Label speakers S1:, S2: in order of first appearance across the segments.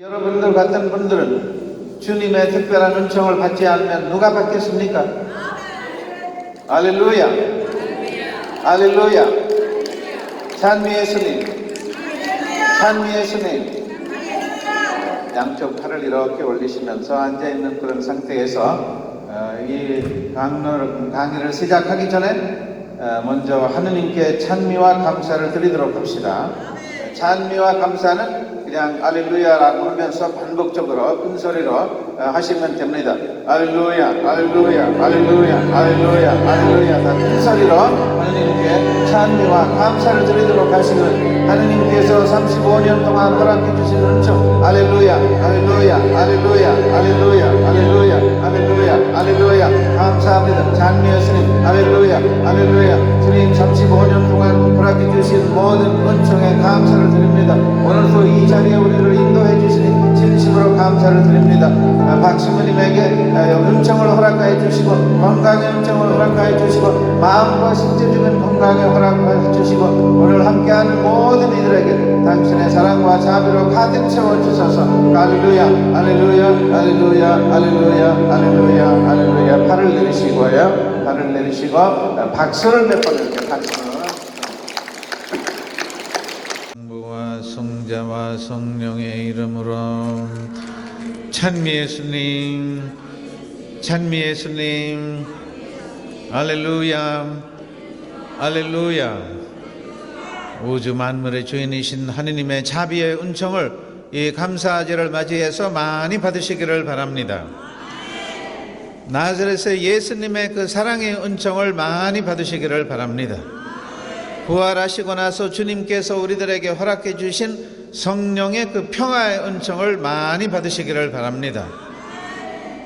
S1: 여러분들 같은 분들은 주님의 특별한 은총을 받지 않으면 누가 받겠습니까? 할렐루야, 할렐루야. 찬미 예수님, 찬미 예수님. 양쪽 팔을 이렇게 올리시면서 앉아있는 그런 상태에서 이 강의를 시작하기 전에 먼저 하느님께 찬미와 감사를 드리도록 합시다. 찬미와 감사는 그냥 할렐루야라고 하면서 반복적으로 큰 소리로 하시면 됩니다. 할렐루야, 할렐루야, 할렐루야, 할렐루야, 할렐루야. 다 큰 소리로 하느님께 찬미와 감사를 드리도록 하시는 하느님께서 35년 동안 허락해 주신 은총. 할렐루야, 할렐루야, 할렐루야, 할렐루야, 할렐루야, 할렐루야, 할렐루야. 감사합니다. 찬미 예수님, 할렐루야, 할렐루야. 주님 35년 동안 허락해 주신 모든 은총에 감사를 드립니다. 오늘도 이 자리에 우리를 인도해 주시니 진심으로 감사를 드립니다. 박수모님에게 은총을 허락하여 주시고 건강의 은총을 허락하여 주시고 마음과 신체적인 건강에 허락하여 주시고 오늘 함께하는 모든 이들에게 당신의 사랑과 자비로 가득 채워주셔서 할렐루야, 할렐루야, 할렐루야, 할렐루야, 할렐루야, 할렐루야. 팔을 내리시고요. 팔을 내리시고 박수를 몇 번 이렇게 박수를. 성자와 성령의 이름으로 찬미 예수님, 찬미 예수님, 할렐루야, 할렐루야. 우주 만물의 주인이신 하느님의 자비의 은총을 이 감사제를 맞이해서 많이 받으시기를 바랍니다. 나사렛의 예수님의 그 사랑의 은총을 많이 받으시기를 바랍니다. 부활하시고 나서 주님께서 우리들에게 허락해 주신 성령의 그 평화의 은총을 많이 받으시기를 바랍니다.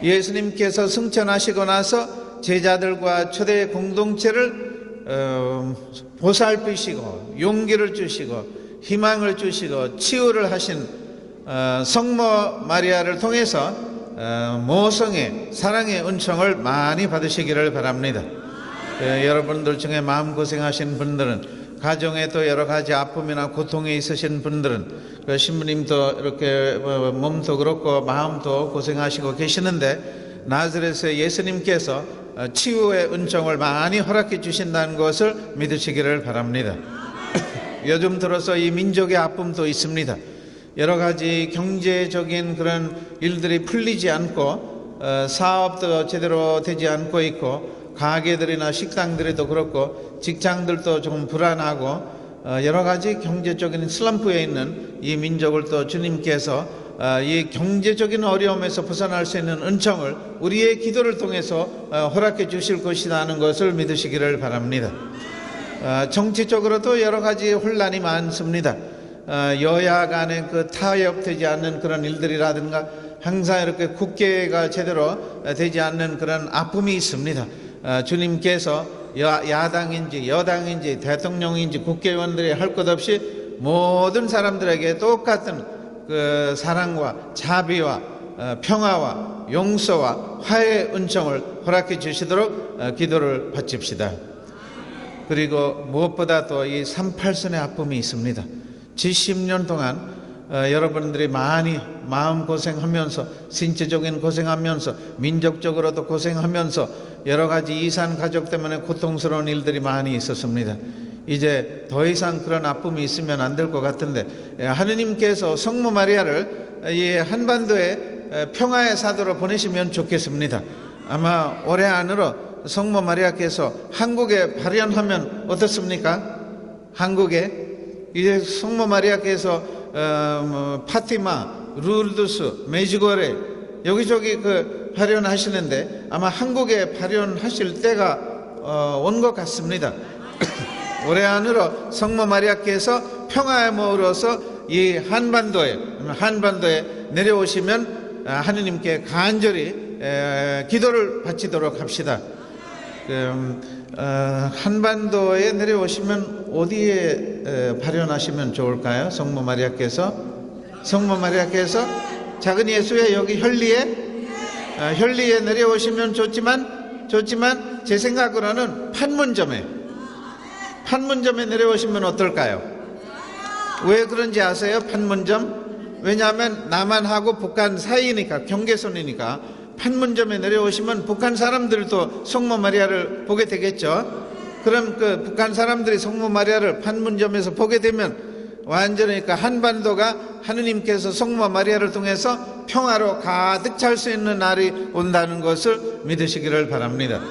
S1: 예수님께서 승천하시고 나서 제자들과 초대 공동체를 보살피시고 용기를 주시고 희망을 주시고 치유를 하신 성모 마리아를 통해서 모성의 사랑의 은총을 많이 받으시기를 바랍니다. 여러분들 중에 마음고생하신 분들은 가정에 또 여러 가지 아픔이나 고통에 있으신 분들은 신부님도 이렇게 몸도 그렇고 마음도 고생하시고 계시는데 나사렛의 예수님께서 치유의 은총을 많이 허락해 주신다는 것을 믿으시기를 바랍니다. 요즘 들어서 이 민족의 아픔도 있습니다. 여러 가지 경제적인 그런 일들이 풀리지 않고 사업도 제대로 되지 않고 있고 가게들이나 식당들도 그렇고 직장들도 조금 불안하고 여러 가지 경제적인 슬럼프에 있는 이 민족을 또 주님께서 이 경제적인 어려움에서 벗어날 수 있는 은총을 우리의 기도를 통해서 허락해 주실 것이라는 것을 믿으시기를 바랍니다. 정치적으로도 여러 가지 혼란이 많습니다. 여야 간에 그 타협되지 않는 그런 일들이라든가 항상 이렇게 국회가 제대로 되지 않는 그런 아픔이 있습니다. 주님께서 야당인지 여당인지 대통령인지 국회의원들이 할 것 없이 모든 사람들에게 똑같은 그 사랑과 자비와 평화와 용서와 화해의 은총을 허락해 주시도록 기도를 바칩시다. 그리고 무엇보다 또 이 38선의 아픔이 있습니다. 70년 동안 여러분들이 많이 마음고생하면서 신체적인 고생하면서 민족적으로도 고생하면서 여러 가지 이산 가족 때문에 고통스러운 일들이 많이 있었습니다. 이제 더 이상 그런 아픔이 있으면 안 될 것 같은데 하느님께서 성모 마리아를 이 한반도에 평화의 사도로 보내시면 좋겠습니다. 아마 올해 안으로 성모 마리아께서 한국에 발현하면 어떻습니까? 한국에 이제 성모 마리아께서 파티마, 루르드스, 메지고레 여기저기 발현하시는데 아마 한국에 발현하실 때가 온 것 같습니다. 올해 안으로 성모 마리아께서 평화의 모으로서 이 한반도에 내려오시면 하느님께 간절히 기도를 바치도록 합시다. 한반도에 내려오시면 어디에 발현하시면 좋을까요? 성모 마리아께서 작은 예수의 여기 혈리에 내려오시면 좋지만 제 생각으로는 판문점에 내려오시면 어떨까요? 왜 그런지 아세요? 판문점 왜냐하면 남한하고 북한 사이니까, 경계선이니까 판문점에 내려오시면 북한 사람들도 성모 마리아를 보게 되겠죠. 그럼 그 북한 사람들이 성모 마리아를 판문점에서 보게 되면 완전히 그 한반도가 하느님께서 성모 마리아를 통해서 평화로 가득 찰 수 있는 날이 온다는 것을 믿으시기를 바랍니다.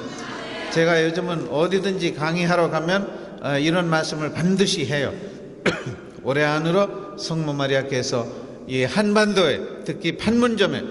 S1: 제가 요즘은 어디든지 강의하러 가면 이런 말씀을 반드시 해요. 올해 안으로 성모 마리아께서 이 한반도에, 특히 판문점에,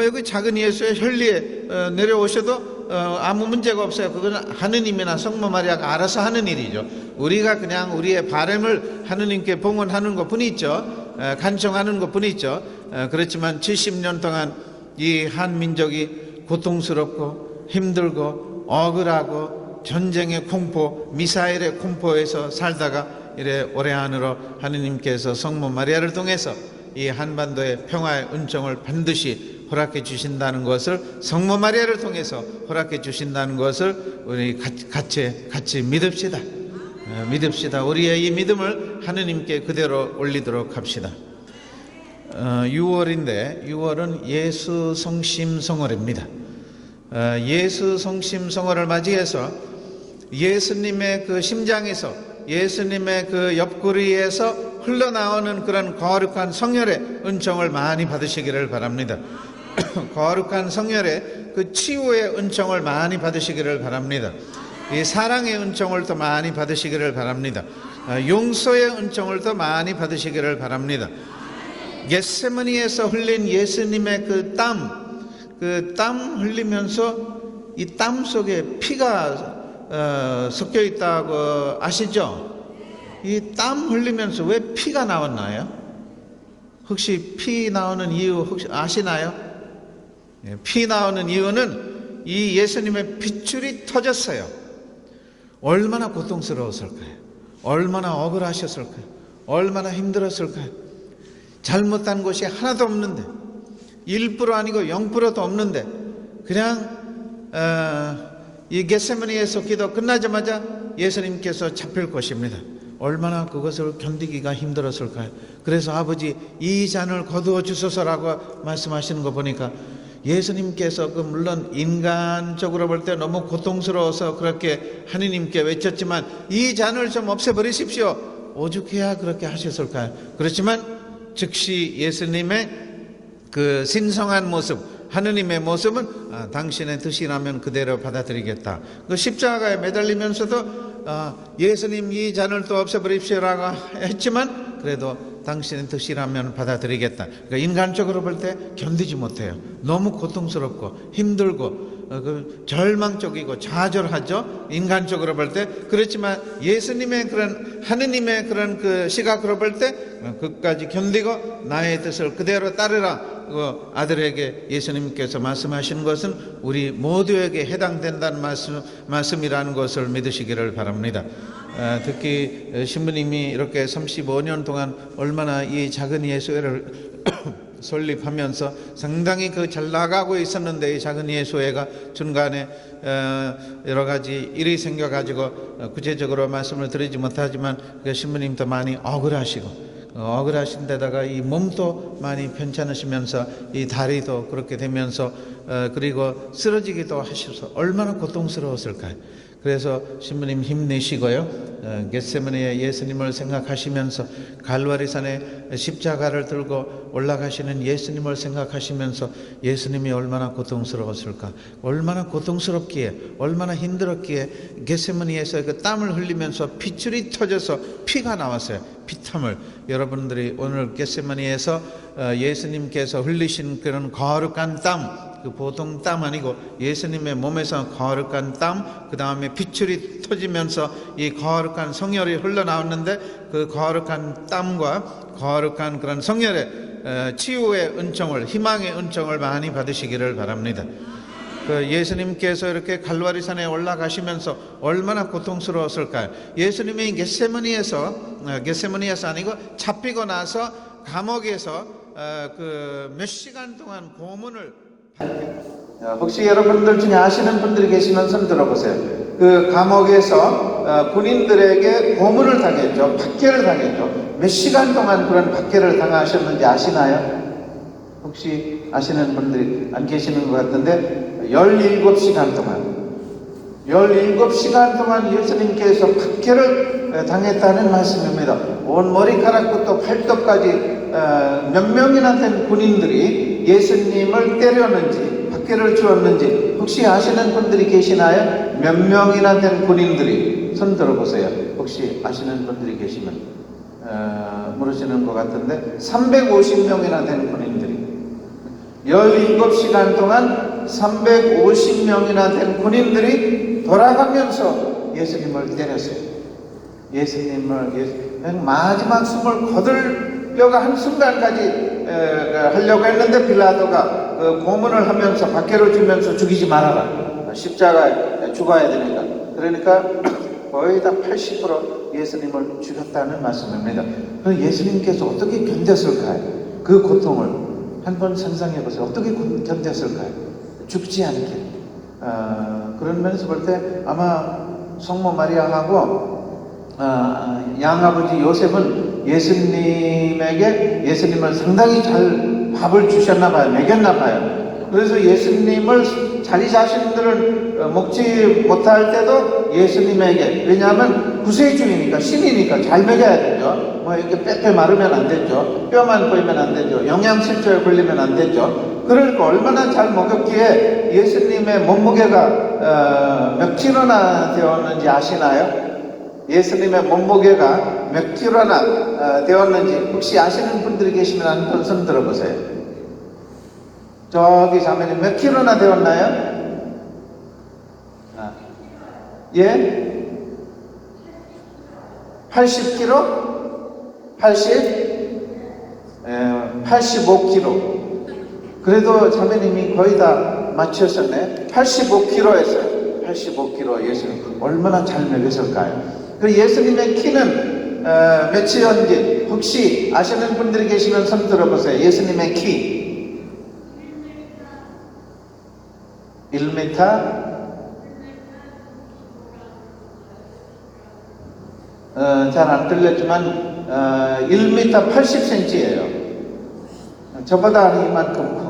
S1: 여기 작은 예수의 혈리에 내려오셔도 아무 문제가 없어요. 그건 하느님이나 성모 마리아가 알아서 하는 일이죠. 우리가 그냥 우리의 바람을 하느님께 봉헌하는 것 뿐이죠. 간청하는 것 뿐이죠. 그렇지만 70년 동안 이 한민족이 고통스럽고 힘들고 억울하고 전쟁의 공포, 미사일의 공포에서 살다가 이래 올해 안으로 하느님께서 성모 마리아를 통해서 이 한반도의 평화의 은총을 반드시 허락해 주신다는 것을, 성모 마리아를 통해서 허락해 주신다는 것을 우리 같이 믿읍시다. 믿읍시다. 우리의 이 믿음을 하느님께 그대로 올리도록 합시다. 6월인데 6월은 예수 성심 성월입니다. 예수 성심 성월을 맞이해서 예수님의 그 심장에서, 예수님의 그 옆구리에서 흘러나오는 그런 거룩한 성혈의 은총을 많이 받으시기를 바랍니다. 거룩한 성혈의 그 치유의 은총을 많이 받으시기를 바랍니다. 이 사랑의 은총을 더 많이 받으시기를 바랍니다. 용서의 은총을 더 많이 받으시기를 바랍니다. 겟세마니에서 흘린 예수님의 그 땀 흘리면서 이 땀 속에 피가 섞여 있다고 아시죠? 이 땀 흘리면서 왜 피가 나왔나요? 혹시 피 나오는 이유 혹시 아시나요? 피 나오는 이유는 이 예수님의 핏줄이 터졌어요. 얼마나 고통스러웠을까요? 얼마나 억울하셨을까요? 얼마나 힘들었을까요? 잘못한 것이 하나도 없는데, 1% 아니고 0%도 없는데 그냥 이 겟세마니에서 기도 끝나자마자 예수님께서 잡힐 것입니다. 얼마나 그것을 견디기가 힘들었을까요? 그래서 아버지 이 잔을 거두어 주소서라고 말씀하시는 거 보니까 예수님께서 물론 인간적으로 볼 때 너무 고통스러워서 그렇게 하느님께 외쳤지만 이 잔을 좀 없애버리십시오. 오죽해야 그렇게 하셨을까요? 그렇지만 즉시 예수님의 그 신성한 모습, 하느님의 모습은 당신의 뜻이라면 그대로 받아들이겠다. 그 십자가에 매달리면서도 예수님 이 잔을 또 없애버립시오라고 했지만 그래도 당신의 뜻이라면 받아들이겠다. 그러니까 인간적으로 볼 때 견디지 못해요. 너무 고통스럽고 힘들고 절망적이고 좌절하죠. 인간적으로 볼 때. 그렇지만 예수님의 그런 하느님의 그런 그 시각으로 볼 때 끝까지 견디고 나의 뜻을 그대로 따르라. 아들에게 예수님께서 말씀하시는 것은 우리 모두에게 해당된다는 말씀이라는 것을 믿으시기를 바랍니다. 특히 신부님이 이렇게 35년 동안 얼마나 이 작은 예수회를 설립하면서 상당히 잘 나가고 있었는데 이 작은 예수회가 중간에 여러 가지 일이 생겨가지고 구체적으로 말씀을 드리지 못하지만 신부님도 많이 억울하시고 억울하신 데다가 이 몸도 많이 편찮으시면서 이 다리도 그렇게 되면서 그리고 쓰러지기도 하셔서 얼마나 고통스러웠을까요? 그래서 신부님 힘내시고요. 겟세마니의 예수님을 생각하시면서 갈와리산에 십자가를 들고 올라가시는 예수님을 생각하시면서 예수님이 얼마나 고통스러웠을까? 얼마나 고통스럽기에, 얼마나 힘들었기에 겟세마니에서 그 땀을 흘리면서 핏줄이 터져서 피가 나왔어요. 피땀을. 여러분들이 오늘 겟세마니에서 예수님께서 흘리신 그런 거룩한 땀, 그 보통 땀 아니고 예수님의 몸에서 거룩한 땀, 그 다음에 핏줄이 터지면서 이 거룩한 성혈이 흘러나왔는데 그 거룩한 땀과 거룩한 그런 성혈의 치유의 은총을, 희망의 은총을 많이 받으시기를 바랍니다. 그 예수님께서 이렇게 갈와리산에 올라가시면서 얼마나 고통스러웠을까요? 예수님이 겟세마니에서 아니고 잡히고 나서 감옥에서 몇 시간 동안 고문을, 혹시 여러분들 중에 아시는 분들이 계시면 손 들어보세요. 그 감옥에서 군인들에게 고문을 당했죠. 박해를 당했죠. 몇 시간 동안 그런 박해를 당하셨는지 아시나요? 혹시 아시는 분들이 안 계시는 것 같은데 17시간 동안 17시간 동안 예수님께서 박해를 당했다는 말씀입니다. 온 머리카락부터 발톱까지 몇 명이나 된 군인들이 예수님을 때렸는지 박해를 주었는지 혹시 아시는 분들이 계시나요? 몇 명이나 된 군인들이 손 들어보세요. 혹시 아시는 분들이 계시면 모르시는 것 같은데 350명이나 된 군인들이 17시간 동안 350명이나 된 군인들이 돌아가면서 예수님을 때렸어요. 마지막 숨을 거들려고 한 순간까지 하려고 했는데 빌라도가 고문을 하면서 박해를 주면서 죽이지 말아라. 십자가에 죽어야 되니까. 그러니까 거의 다 80% 예수님을 죽였다는 말씀입니다. 그럼 예수님께서 어떻게 견뎠을까요? 그 고통을 한번 상상해 보세요. 어떻게 견뎠을까요? 죽지 않게. 그런 면에서 볼 때 아마 성모 마리아하고 양아버지 요셉은 예수님을 상당히 잘 밥을 주셨나 봐요. 먹였나 봐요. 그래서 예수님을 자기 자신들은 먹지 못할 때도 예수님에게, 왜냐하면 구세주이니까 신이니까 잘 먹여야 되죠. 뭐 이렇게 빼빼 마르면 안 되죠. 뼈만 보이면 안 되죠. 영양실조에 걸리면 안 되죠. 그러니까 얼마나 잘 먹였기에 예수님의 몸무게가 몇 킬로나 되었는지 아시나요? 예수님의 몸무게가 몇 킬로나 되었는지 혹시 아시는 분들이 계시면 한번 손 들어보세요. 저기 자매님 몇 킬로나 되었나요? 예? 80kg? 85kg. 그래도 자매님이 거의 다 맞추셨네. 85kg였어요. 85kg 예수님. 얼마나 잘 먹였을까요? 그 예수님의 키는 몇이었는지 혹시 아시는 분들이 계시면 손 들어보세요. 예수님의 키. 1m? 잘 안 들렸지만 1m 80cm예요. 저보다 이만큼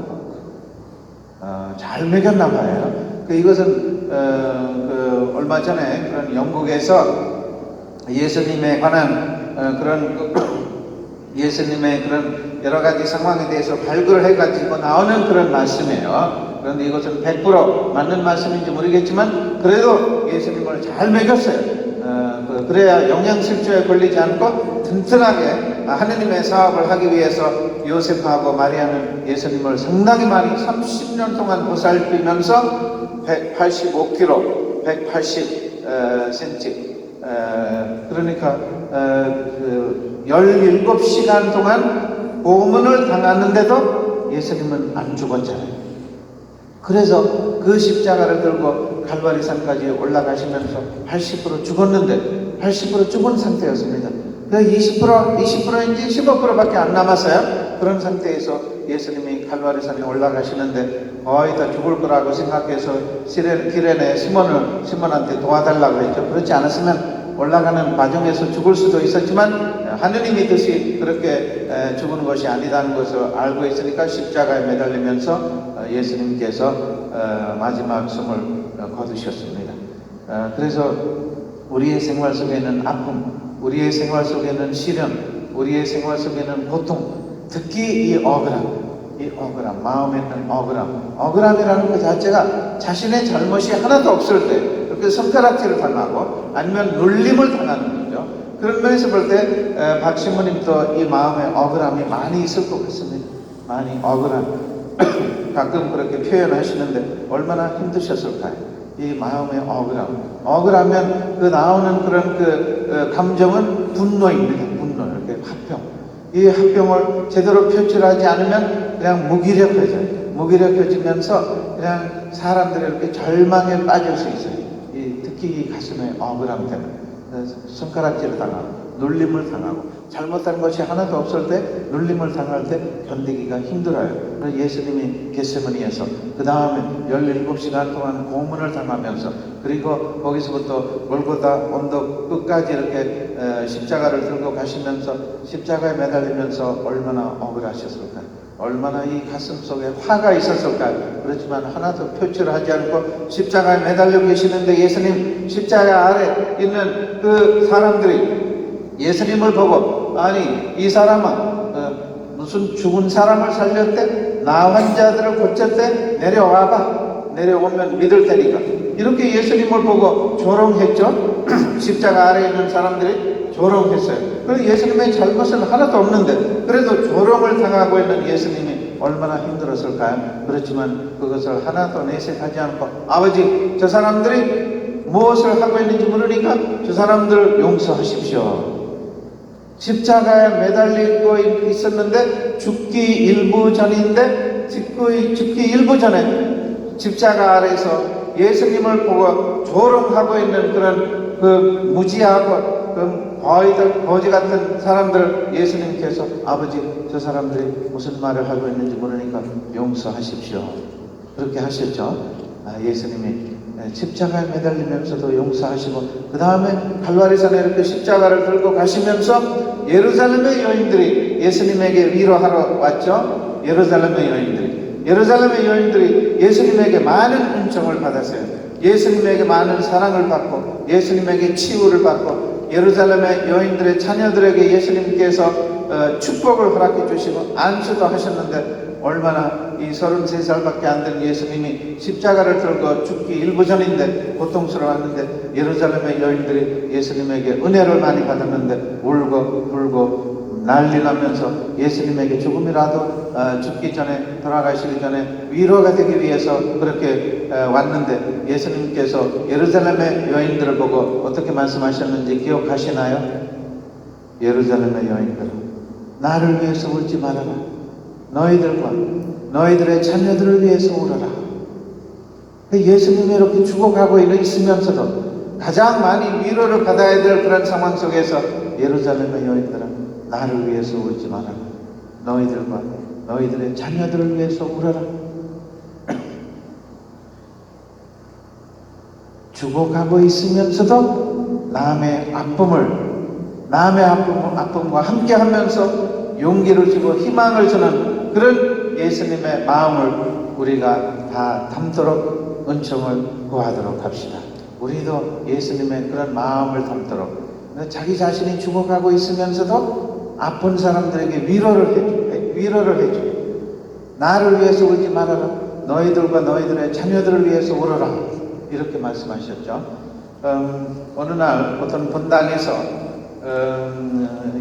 S1: 잘 먹였나 봐요. 이것은 얼마 전에 그런 영국에서 예수님에 관한 예수님의 그런 여러 가지 상황에 대해서 발굴해 가지고 나오는 그런 말씀이에요. 그런데 이것은 100% 맞는 말씀인지 모르겠지만 그래도 예수님을 잘 먹였어요. 그래야 영양실조에 걸리지 않고 튼튼하게 하느님의 사업을 하기 위해서 요셉하고 마리아는 예수님을 상당히 많이 30년 동안 보살피면서 185kg, 180cm 그러니까 17시간 동안 고문을 당하는데도 예수님은 안 죽었잖아요. 그래서 그 십자가를 들고 갈바리산까지 올라가시면서 80% 죽었는데 80% 죽은 상태였습니다. 그 20%인지 15%밖에 안 남았어요. 그런 상태에서 예수님이 갈바리산에 올라가시는데 거의 다 죽을 거라고 생각해서 기레네 시몬한테 도와달라고 했죠. 그렇지 않았으면 올라가는 과정에서 죽을 수도 있었지만 하느님의 뜻이 그렇게 죽는 것이 아니다는 것을 알고 있으니까 십자가에 매달리면서 예수님께서 마지막 숨을 거두셨습니다. 그래서 우리의 생활 속에는 아픔, 우리의 생활 속에는 시련, 우리의 생활 속에는 고통, 특히 이 억울함, 마음에 있는 억울함이라는 것 자체가 자신의 잘못이 하나도 없을 때 그렇게 손가락질을 당하고 아니면 눌림을 당하는 거죠. 그런 면에서 볼 때 박신부님도 이 마음에 억울함이 많이 있을 것 같습니다. 많이 억울함. 가끔 그렇게 표현하시는데 얼마나 힘드셨을까요? 이 마음의 억울하면 그 나오는 그런 감정은 분노입니다. 분노, 이렇게 화평. 이 화평을 제대로 표출하지 않으면 그냥 무기력해지면서 그냥 사람들이 이렇게 절망에 빠질 수 있어요. 특히 이 가슴의 억울함 때문에 손가락질을 당하고 눌림을 당하고 잘못한 것이 하나도 없을 때, 눌림을 당할 때 견디기가 힘들어요. 그래서 예수님이 겟세마니에서 그 다음에 17시간 동안 고문을 당하면서, 그리고 거기서부터 골고다 언덕 끝까지 이렇게 십자가를 들고 가시면서 십자가에 매달리면서 얼마나 억울하셨을까요? 얼마나 이 가슴 속에 화가 있었을까요? 그렇지만 하나도 표출을 하지 않고 십자가에 매달려 계시는데, 예수님 십자가 아래 있는 그 사람들이 예수님을 보고, 아니 이 사람은 무슨 죽은 사람을 살렸대? 나 환자들을 고쳤대? 내려와봐. 내려오면 믿을 테니까. 이렇게 예수님을 보고 조롱했죠. 십자가 아래에 있는 사람들이 조롱했어요. 그래서 예수님의 잘못은 하나도 없는데, 그래도 조롱을 당하고 있는 예수님이 얼마나 힘들었을까요? 그렇지만 그것을 하나도 내색하지 않고, 아버지, 저 사람들이 무엇을 하고 있는지 모르니까 저 사람들 용서하십시오. 십자가에 매달리고 있었는데 죽기 일부 전인데, 죽기 일부 전에 십자가 아래에서 예수님을 보고 조롱하고 있는 그런 그 무지하고 그 거지 같은 사람들, 예수님께서 아버지, 저 사람들이 무슨 말을 하고 있는지 모르니까 용서하십시오. 그렇게 하셨죠. 예수님이 십자가에 매달리면서도 용서하시고, 그 다음에 칼바리산에 이렇게 십자가를 들고 가시면서 예루살렘의 여인들이 예수님에게 위로하러 왔죠. 예루살렘의 여인들이 예수님에게 많은 은총을 받았어요. 예수님에게 많은 사랑을 받고, 예수님에게 치유를 받고, 예루살렘의 여인들의 자녀들에게 예수님께서 축복을 허락해 주시고 안수도 하셨는데, 얼마나 이 33살밖에 안 된 예수님이 십자가를 들고 죽기 일부 전인데 고통스러웠는데, 예루살렘의 여인들이 예수님에게 은혜를 많이 받았는데 울고 불고 난리 나면서 예수님에게 조금이라도 죽기 전에, 돌아가시기 전에 위로가 되기 위해서 그렇게 왔는데, 예수님께서 예루살렘의 여인들을 보고 어떻게 말씀하셨는지 기억하시나요? 예루살렘의 여인들아, 나를 위해서 울지 말아라. 너희들과 너희들의 자녀들을 위해서 울어라. 예수님이 이렇게 죽어가고 있으면서도 가장 많이 위로를 받아야 될 그런 상황 속에서 예루살렘의 여인들아, 나를 위해서 울지 말아라. 너희들과 너희들의 자녀들을 위해서 울어라. 죽어가고 있으면서도 남의 아픔과 함께하면서 용기를 주고 희망을 주는 그런 예수님의 마음을 우리가 다 담도록 은총을 구하도록 합시다. 우리도 예수님의 그런 마음을 담도록, 자기 자신이 죽어가고 있으면서도 아픈 사람들에게 위로를 해줘. 나를 위해서 울지 말아라. 너희들과 너희들의 자녀들을 위해서 울어라. 이렇게 말씀하셨죠. 어느 날 어떤 본당에서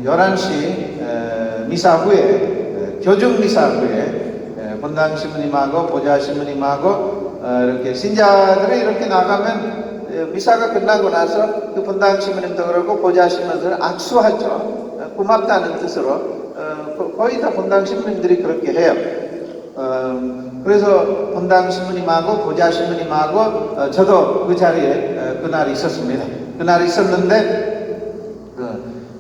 S1: 11시 미사 후에, 교중 미사 후에 본당 신부님하고 보좌 신부님하고 이렇게 신자들이 이렇게 나가면, 미사가 끝나고 나서 그 본당 신부님도 그러고 보좌 신부님들 악수하죠. 고맙다는 뜻으로. 거의 다 본당 신부님들이 그렇게 해요. 그래서 본당 신부님하고 보좌 신부님하고 저도 그 자리에 그날 있었습니다. 그날 있었는데,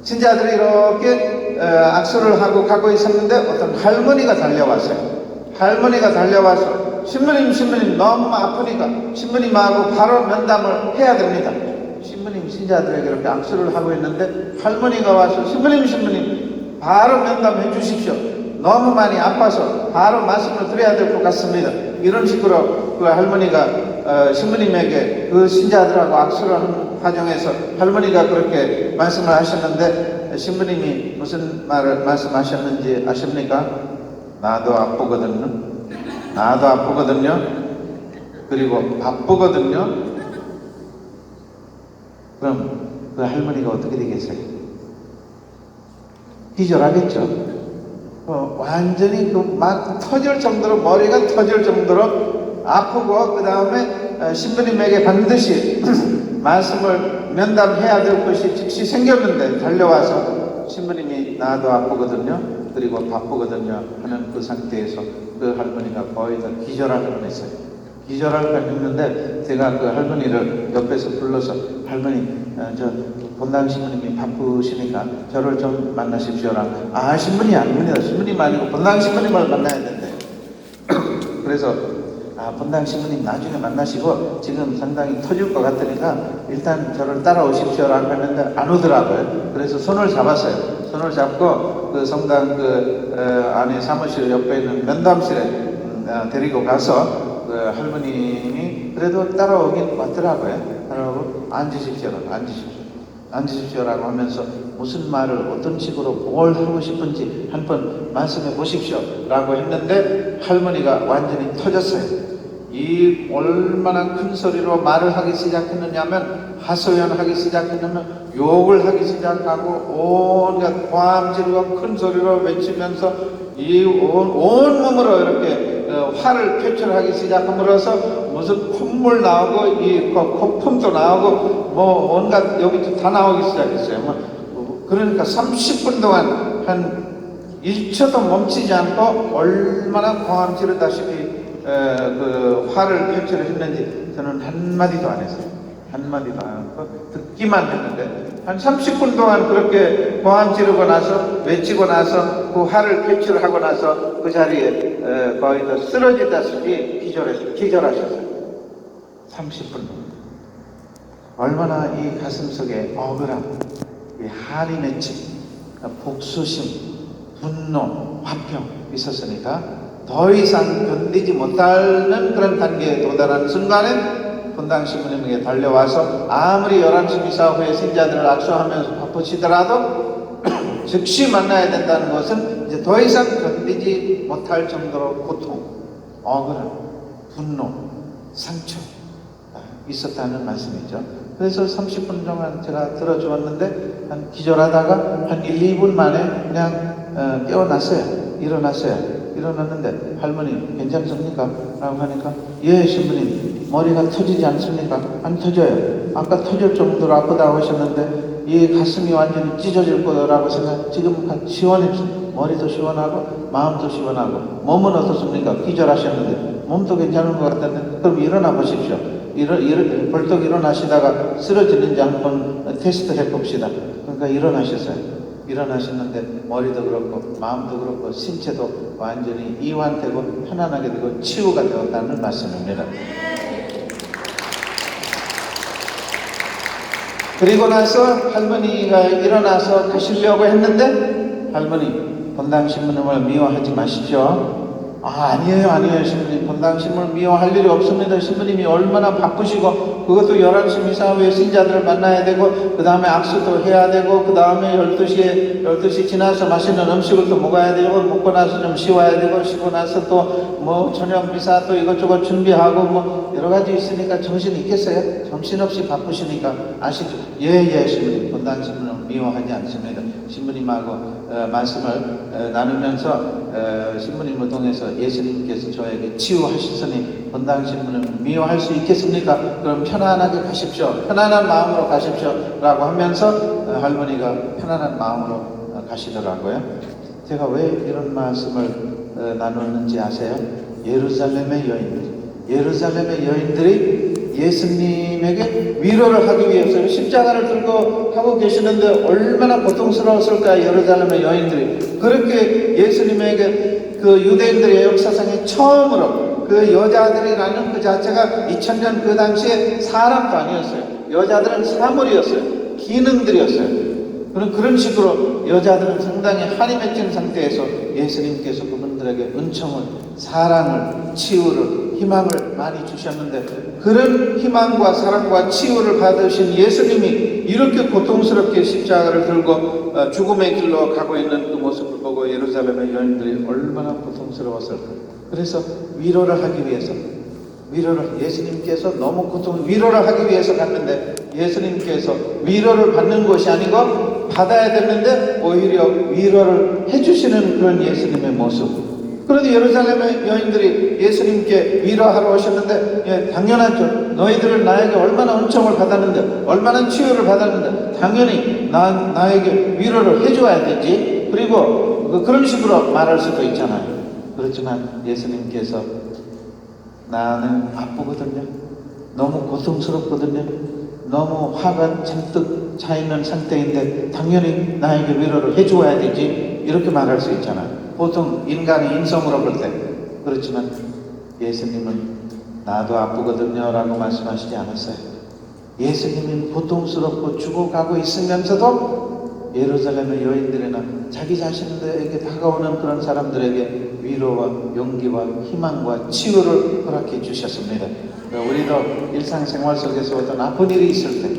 S1: 신자들이 이렇게 악수를 하고 가고 있었는데 어떤 할머니가 달려왔어요. 할머니가 달려와서 신부님 너무 아프니까 신부님하고 바로 면담을 해야 됩니다. 신부님 신자들에게 이렇게 악수를 하고 있는데 할머니가 와서 신부님 바로 면담해 주십시오. 너무 많이 아파서 바로 말씀을 드려야 될 것 같습니다. 이런 식으로 그 할머니가 신부님에게 그 신자들하고 악수를 하는 과정에서 할머니가 그렇게 말씀을 하셨는데, 신부님이 무슨 말을 말씀하셨는지 아십니까? 나도 아프거든요. 그리고 바쁘거든요. 그럼 그 할머니가 어떻게 되겠어요? 기절하겠죠. 완전히 막 터질 정도로, 머리가 터질 정도로 아프고, 그 다음에 신부님에게 반드시 말씀을 면담해야 될 것이 즉시 생겼는데 달려와서 신부님이 나도 아프거든요, 그리고 바쁘거든요 하는 그 상태에서 그 할머니가 거의 다 기절할 뻔했어요. 기절할 뻔했는데 제가 그 할머니를 옆에서 불러서, 할머니, 저 본당 신부님이 바쁘시니까 저를 좀 만나십시오라. 아, 신부님 아닙니다. 신부님 아니고 본당 신부님을 만나야 된대요. 그래서 본당 신부님 나중에 만나시고 지금 상당히 터질 것 같으니까 일단 저를 따라오십시오라고 했는데 안 오더라고요. 그래서 손을 잡았어요. 손을 잡고 그 성당 안에 사무실 옆에 있는 면담실에 데리고 가서 그 할머님이 그래도 따라오긴 왔더라고요. 따라오고 앉으십시오라고 하면서 무슨 말을 어떤 식으로 뭘 하고 싶은지 한번 말씀해 보십시오 라고 했는데 할머니가 완전히 터졌어요. 이 얼마나 큰 소리로 말을 하기 시작했느냐면 하소연하기 시작했느냐면 욕을 하기 시작하고 온갖 고함지르고 큰 소리로 외치면서 이 온몸으로 이렇게 화를 표출하기 시작함으로써 무슨 콧물 나오고 이 거품도 나오고 뭐 온갖 여기 다 나오기 시작했어요. 그러니까 30분 동안 한 1초도 멈추지 않고 얼마나 고함 지르다시피 그 화를 표출을 했는지 저는 한마디도 안 했어요. 한마디도 안 하고 듣기만 했는데 한 30분 동안 그렇게 고함 지르고 나서 외치고 나서 그 화를 표출하고 나서 그 자리에 거의 다 쓰러지다시피 기절하셨어요. 30분 동안. 얼마나 이 가슴속에 억울함, 이 한이 맺힘, 복수심, 분노, 화평 있었으니까 더 이상 견디지 못하는 그런 단계에 도달하는 순간에 본당 신부님에게 달려와서 아무리 11시 미사 후에 신자들을 악수하면서 바쁘시더라도 즉시 만나야 된다는 것은 이제 더 이상 견디지 못할 정도로 고통, 억울함, 분노, 상처 있었다는 말씀이죠. 그래서 30분 동안 제가 들어주었는데 한 기절하다가 한 1, 2분 만에 그냥 깨어났어요. 일어났는데 할머니 괜찮습니까? 라고 하니까 예 신부님 머리가 터지지 않습니까? 안 터져요. 아까 터질 정도로 아프다고 하셨는데 이 가슴이 완전히 찢어질 거라고 생각. 지금 시원했어요. 머리도 시원하고 마음도 시원하고 몸은 어떻습니까? 기절하셨는데 몸도 괜찮은 것 같은데 그럼 일어나 보십시오. 벌떡 일어나시다가 쓰러지는지 한번 테스트 해봅시다. 그러니까 일어나셨는데 머리도 그렇고 마음도 그렇고 신체도 완전히 이완되고 편안하게 되고 치유가 되었다는 말씀입니다. 그리고 나서 할머니가 일어나서 가시려고 했는데 할머니 본당 신부님을 미워하지 마십시오. 아니에요 신부님 본당 신부를 미워할 일이 없습니다. 신부님이 얼마나 바쁘시고 그것도 11시 미사 후에 신자들을 만나야 되고 그 다음에 악수도 해야 되고 그 다음에 12시 지나서 맛있는 음식을 또 먹어야 되고 먹고 나서 좀 쉬어야 되고 쉬고 나서 또 뭐 저녁 미사 또 이것저것 준비하고 뭐 여러 가지 있으니까 정신 있겠어요? 정신없이 바쁘시니까 아시죠? 예 신부님 본당 신부는 미워하지 않습니다. 신부님하고 말씀을 나누면서 신부님을 통해서 예수님께서 저에게 치유하셨으니 본당 신부는 미워할 수 있겠습니까? 그럼 편안하게 가십시오. 편안한 마음으로 가십시오. 라고 하면서 할머니가 편안한 마음으로 가시더라고요. 제가 왜 이런 말씀을 나누는지 아세요? 예루살렘의 여인들이 예수님에게 위로를 하기 위해서 십자가를 들고 하고 계시는데 얼마나 고통스러웠을까. 예루살렘의 여인들이 그렇게 예수님에게 그 유대인들의 역사상에 처음으로 그 여자들이라는 그 자체가 2000년 그 당시에 사람도 아니었어요. 여자들은 사물이었어요. 기능들이었어요. 그런 식으로 여자들은 상당히 한이 맺힌 상태에서 예수님께서 그분들에게 은총을, 사랑을, 치유를, 희망을 많이 주셨는데 그런 희망과 사랑과 치유를 받으신 예수님이 이렇게 고통스럽게 십자가를 들고 죽음의 길로 가고 있는 그 모습을 보고 예루살렘의 여인들이 얼마나 고통스러웠을까. 그래서 위로를 하기 위해서 예수님께서 너무 위로를 하기 위해서 갔는데 예수님께서 위로를 받는 것이 아니고 받아야 됐는데 오히려 위로를 해주시는 그런 예수님의 모습. 그런데 예루살렘의 여인들이 예수님께 위로하러 오셨는데 당연하죠. 너희들은 나에게 얼마나 은총을 받았는데 얼마나 치유를 받았는데 당연히 나에게 위로를 해줘야 되지. 그리고 그런 식으로 말할 수도 있잖아요. 그렇지만 예수님께서 나는 바쁘거든요. 너무 고통스럽거든요. 너무 화가 잔뜩 차 있는 상태인데 당연히 나에게 위로를 해주어야 되지, 이렇게 말할 수 있잖아. 보통 인간의 인성으로 볼 때. 그렇지만 예수님은 나도 아프거든요 라고 말씀하시지 않았어요. 예수님은 고통스럽고 죽어가고 있으면서도 예루살렘의 여인들이나 자기 자신들에게 다가오는 그런 사람들에게 위로와 용기와 희망과 치유를 허락해 주셨습니다. 우리도 일상생활 속에서 어떤 아픈 일이 있을 때,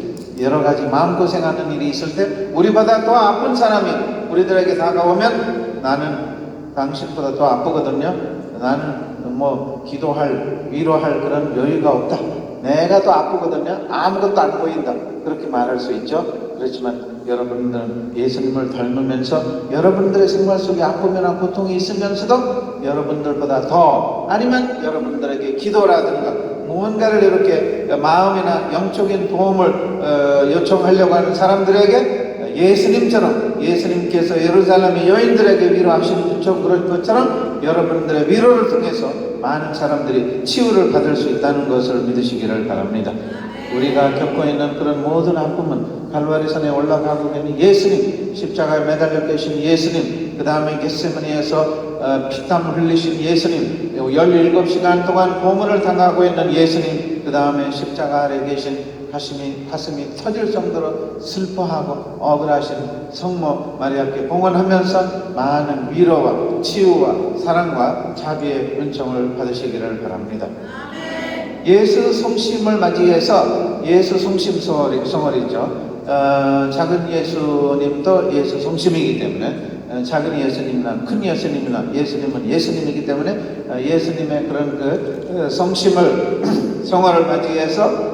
S1: 여러 가지 마음고생하는 일이 있을 때 우리보다 더 아픈 사람이 우리들에게 다가오면 나는 당신보다 더 아프거든요, 나는 뭐 기도할, 위로할 그런 여유가 없다, 내가 더 아프거든요, 아무것도 안 보인다, 그렇게 말할 수 있죠. 그렇지만 여러분들은 예수님을 닮으면서 여러분들의 생활 속에 아픔이나 고통이 있으면서도 여러분들보다 더, 아니면 여러분들에게 기도라든가 무언가를 이렇게 마음이나 영적인 도움을 요청하려고 하는 사람들에게 예수님처럼, 예수님께서 예루살렘의 여인들에게 위로하신 그런 것처럼 여러분들의 위로를 통해서 많은 사람들이 치유를 받을 수 있다는 것을 믿으시기를 바랍니다. 우리가 겪고 있는 그런 모든 아픔은 갈바리산에 올라가고 계신 예수님, 십자가에 매달려 계신 예수님, 그 다음에 겟세마니에서 피땀 흘리신 예수님, 17시간 동안 고문을 당하고 있는 예수님, 그 다음에 십자가 아래 계신 가슴이 터질 정도로 슬퍼하고 억울하신 성모 마리아께 봉헌하면서 많은 위로와 치유와 사랑과 자비의 은총을 받으시기를 바랍니다. 예수 성심을 맞이해서, 예수 성심 성월이죠. 작은 예수님도 예수 성심이기 때문에, 작은 예수님이나 큰 예수님이나 예수님은 예수님이기 때문에 예수님의 그런 그 성심을 성월을 맞이해서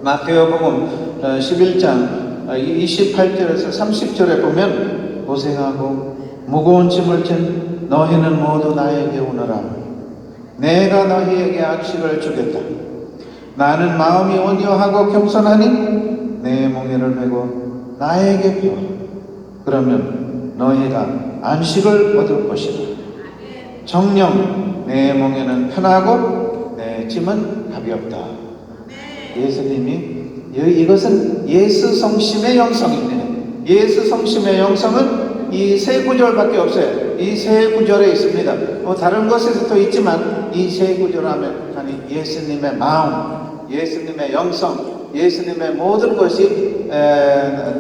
S1: 마태복음 11장 28절에서 30절에 보면, 고생하고 무거운 짐을 진 너희는 모두 나에게 오너라. 내가 너희에게 안식을 주겠다. 나는 마음이 온유하고 겸손하니 내 멍에를 메고 나에게 배우라. 그러면 너희가 안식을 얻을 것이다. 정녕 내 멍에는 편하고 내 짐은 가볍다. 예수님이, 이것은 예수 성심의 영성입니다. 예수 성심의 영성은 이 세 구절밖에 없어요. 이 세 구절에 있습니다. 다른 곳에서도 있지만 이 세 구절 하면 예수님의 마음, 예수님의 영성, 예수님의 모든 것이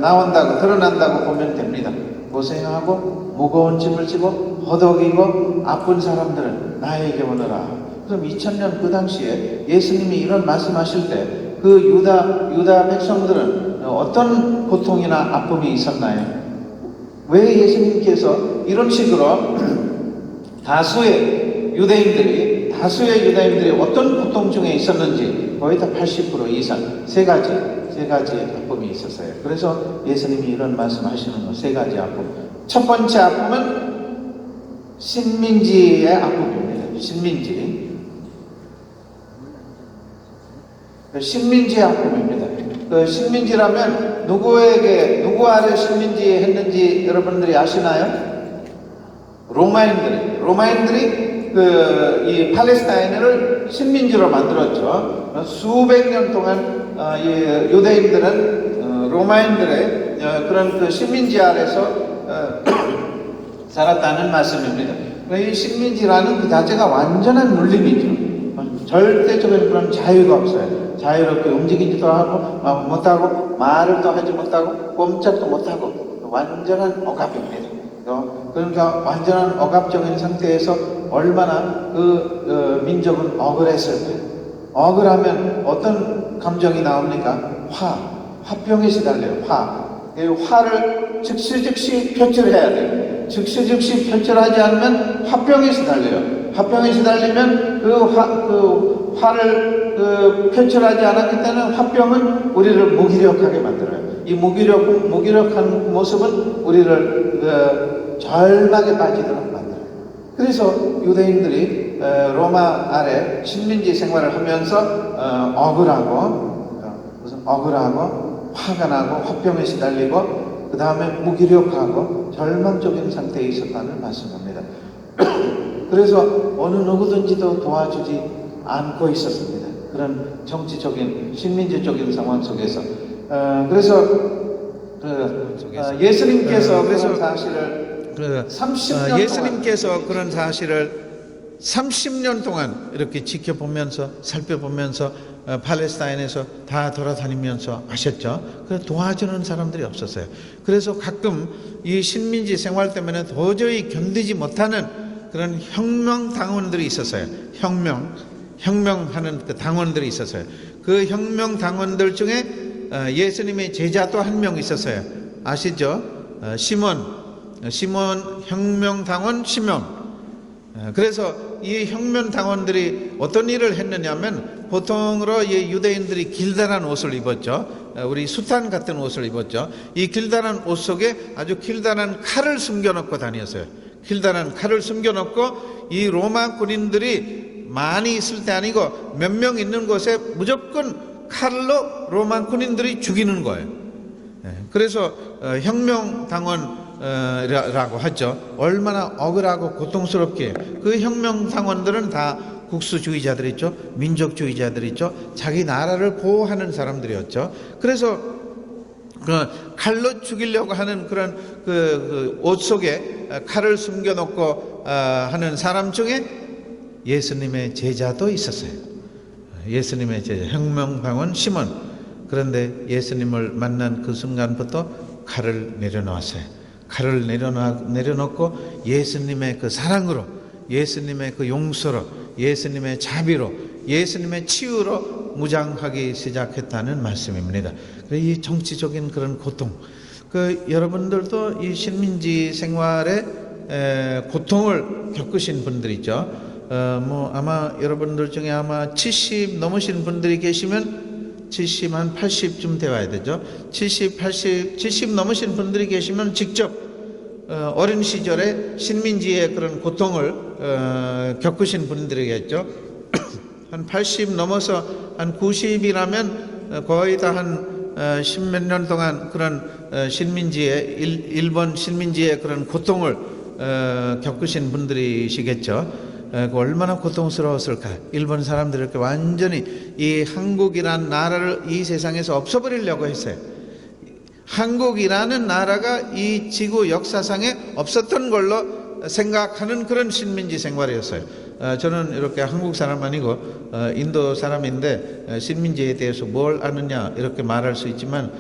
S1: 나온다고, 드러난다고 보면 됩니다. 고생하고 무거운 짐을 지고 허덕이고 아픈 사람들은 나에게 오너라. 그럼 2000년 그 당시에 예수님이 이런 말씀하실 때 그 유다 백성들은 어떤 고통이나 아픔이 있었나요? 왜 예수님께서 이런 식으로 다수의 유대인들이 어떤 고통 중에 있었는지 거의 다 80% 이상 세 가지의 아픔이 있었어요. 그래서 예수님이 이런 말씀하시는 거, 세 가지 아픔. 첫 번째 아픔은 신민지의 아픔입니다. 신민지의 아픔입니다. 그 신민지라면 누구 아래 신민지 했는지 여러분들이 아시나요? 로마인들이 이 팔레스타인을 신민지로 만들었죠. 수백 년 동안 유대인들은 로마인들의 그런 그 신민지 아래서 살았다는 말씀입니다. 이 신민지라는 그 자체가 완전한 눌림이죠. 절대적인 그런 자유가 없어요. 자유롭게 움직이지도 못하고 말을 또 하지 못하고 꼼짝도 못하고 완전한 억압입니다. 그러니까 완전한 억압적인 상태에서 얼마나 그 민족은 억울했을까요? 억울하면 어떤 감정이 나옵니까? 화병에 시달려요. 화를 즉시 표출해야 돼요. 즉시 표출하지 않으면 화병에 시달려요. 화병에 시달리면 그 화를 표출하지 않았기 때문에 화병은 우리를 무기력하게 만들어요. 이 무기력한 모습은 우리를 절망에 빠지도록 만들어요. 그래서 유대인들이 로마 아래 식민지 생활을 하면서 억울하고 화가 나고 화병에 시달리고 그 다음에 무기력하고 절망적인 상태에 있었다는 말씀입니다. 그래서 어느 누구든지도 도와주지 않고 있었습니다. 그런 정치적인 식민지적인 상황 속에서 그래서 예수님께서
S2: 그래서
S1: 그런 사실을 30년
S2: 예수님께서 그런 사실을 30년 동안 이렇게 지켜보면서 살펴보면서 팔레스타인에서 다 돌아다니면서 하셨죠. 그래서 도와주는 사람들이 없었어요. 그래서 가끔 이 식민지 생활 때문에 도저히 견디지 못하는 그런 혁명 당원들이 있었어요. 혁명하는 그 당원들이 있었어요. 그 혁명 당원들 중에 예수님의 제자도 한 명 있었어요. 아시죠? 시몬 혁명 당원 시몬. 그래서 이 혁명 당원들이 어떤 일을 했느냐면, 보통으로 이 유대인들이 길다란 옷을 입었죠. 우리 수탄 같은 옷을 입었죠. 이 길다란 옷 속에 아주 길다란 칼을 숨겨놓고 다녔어요. 길다란 칼을 숨겨놓고 이 로마 군인들이 많이 있을 때 아니고 몇 명 있는 곳에 무조건 칼로 로마 군인들이 죽이는 거예요. 그래서 혁명당원 라고 하죠. 얼마나 억울하고 고통스럽게. 그 혁명당원들은 다 국수주의자들이죠. 민족주의자들이죠. 자기 나라를 보호하는 사람들이었죠. 그래서 그 칼로 죽이려고 하는 그런 그 옷 속에 칼을 숨겨놓고 하는 사람 중에 예수님의 제자도 있었어요. 예수님의 제자 혁명당원 시몬. 그런데 예수님을 만난 그 순간부터 칼을 내려놓았어요. 칼을 내려놓고 예수님의 그 사랑으로, 예수님의 그 용서로, 예수님의 자비로, 예수님의 치유로 무장하기 시작했다는 말씀입니다. 이 정치적인 그런 고통, 여러분들도 이 식민지 생활에 고통을 겪으신 분들이죠. 아마 여러분들 중에 아마 70 넘으신 분들이 계시면 70, 한 80쯤 되어야 되죠. 70, 80, 70 넘으신 분들이 계시면 직접 어린 시절에 식민지의 그런 고통을 겪으신 분들이겠죠. 한 80 넘어서 한 90이라면 거의 다 한 10몇 년 동안 그런 식민지의 일본 식민지의 그런 고통을 겪으신 분들이시겠죠. 얼마나 고통스러웠을까. 일본 사람들이 이렇게 완전히 이 한국이란 나라를 이 세상에서 없애버리려고 했어요. 한국이라는 나라가 이 지구 역사상에 없었던 걸로 생각하는 그런 식민지 생활이었어요. 저는 이렇게 한국 사람 아니고 인도 사람인데 식민지에 대해서 뭘 아느냐 이렇게 말할 수 있지만,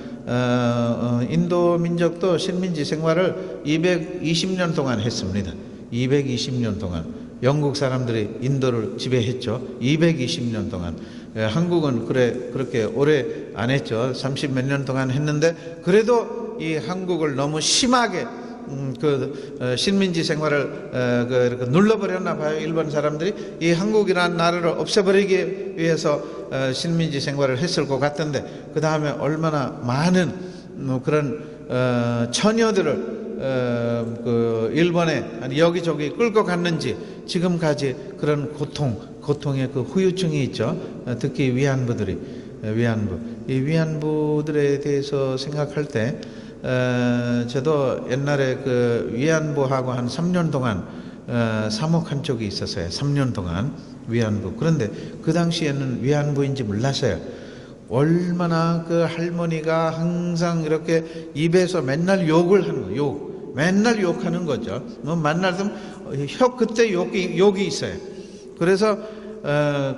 S2: 인도 민족도 식민지 생활을 220년 동안 했습니다. 220년 동안. 영국 사람들이 인도를 지배했죠. 220년 동안. 한국은 그렇게 오래 안 했죠. 30 몇 년 동안 했는데, 그래도 이 한국을 너무 심하게 식민지 생활을 이렇게 눌러버렸나 봐요. 일본 사람들이 이 한국이라는 나라를 없애버리기 위해서 식민지 생활을 했을 것 같은데, 그 다음에 얼마나 많은 그런 처녀들을 일본에 여기저기 끌고 갔는지 지금까지 그런 고통의 그 후유증이 있죠. 특히 위안부들이 이 위안부들에 대해서 생각할 때 저도 옛날에 그 위안부하고 한 3년 동안 사목한 적이 있었어요. 3년 동안 위안부. 그런데 그 당시에는 위안부인지 몰랐어요. 얼마나 그 할머니가 항상 이렇게 입에서 맨날 욕을 하는 거예요. 맨날 욕하는 거죠. 만날 때 혀 그때 욕이 있어요. 그래서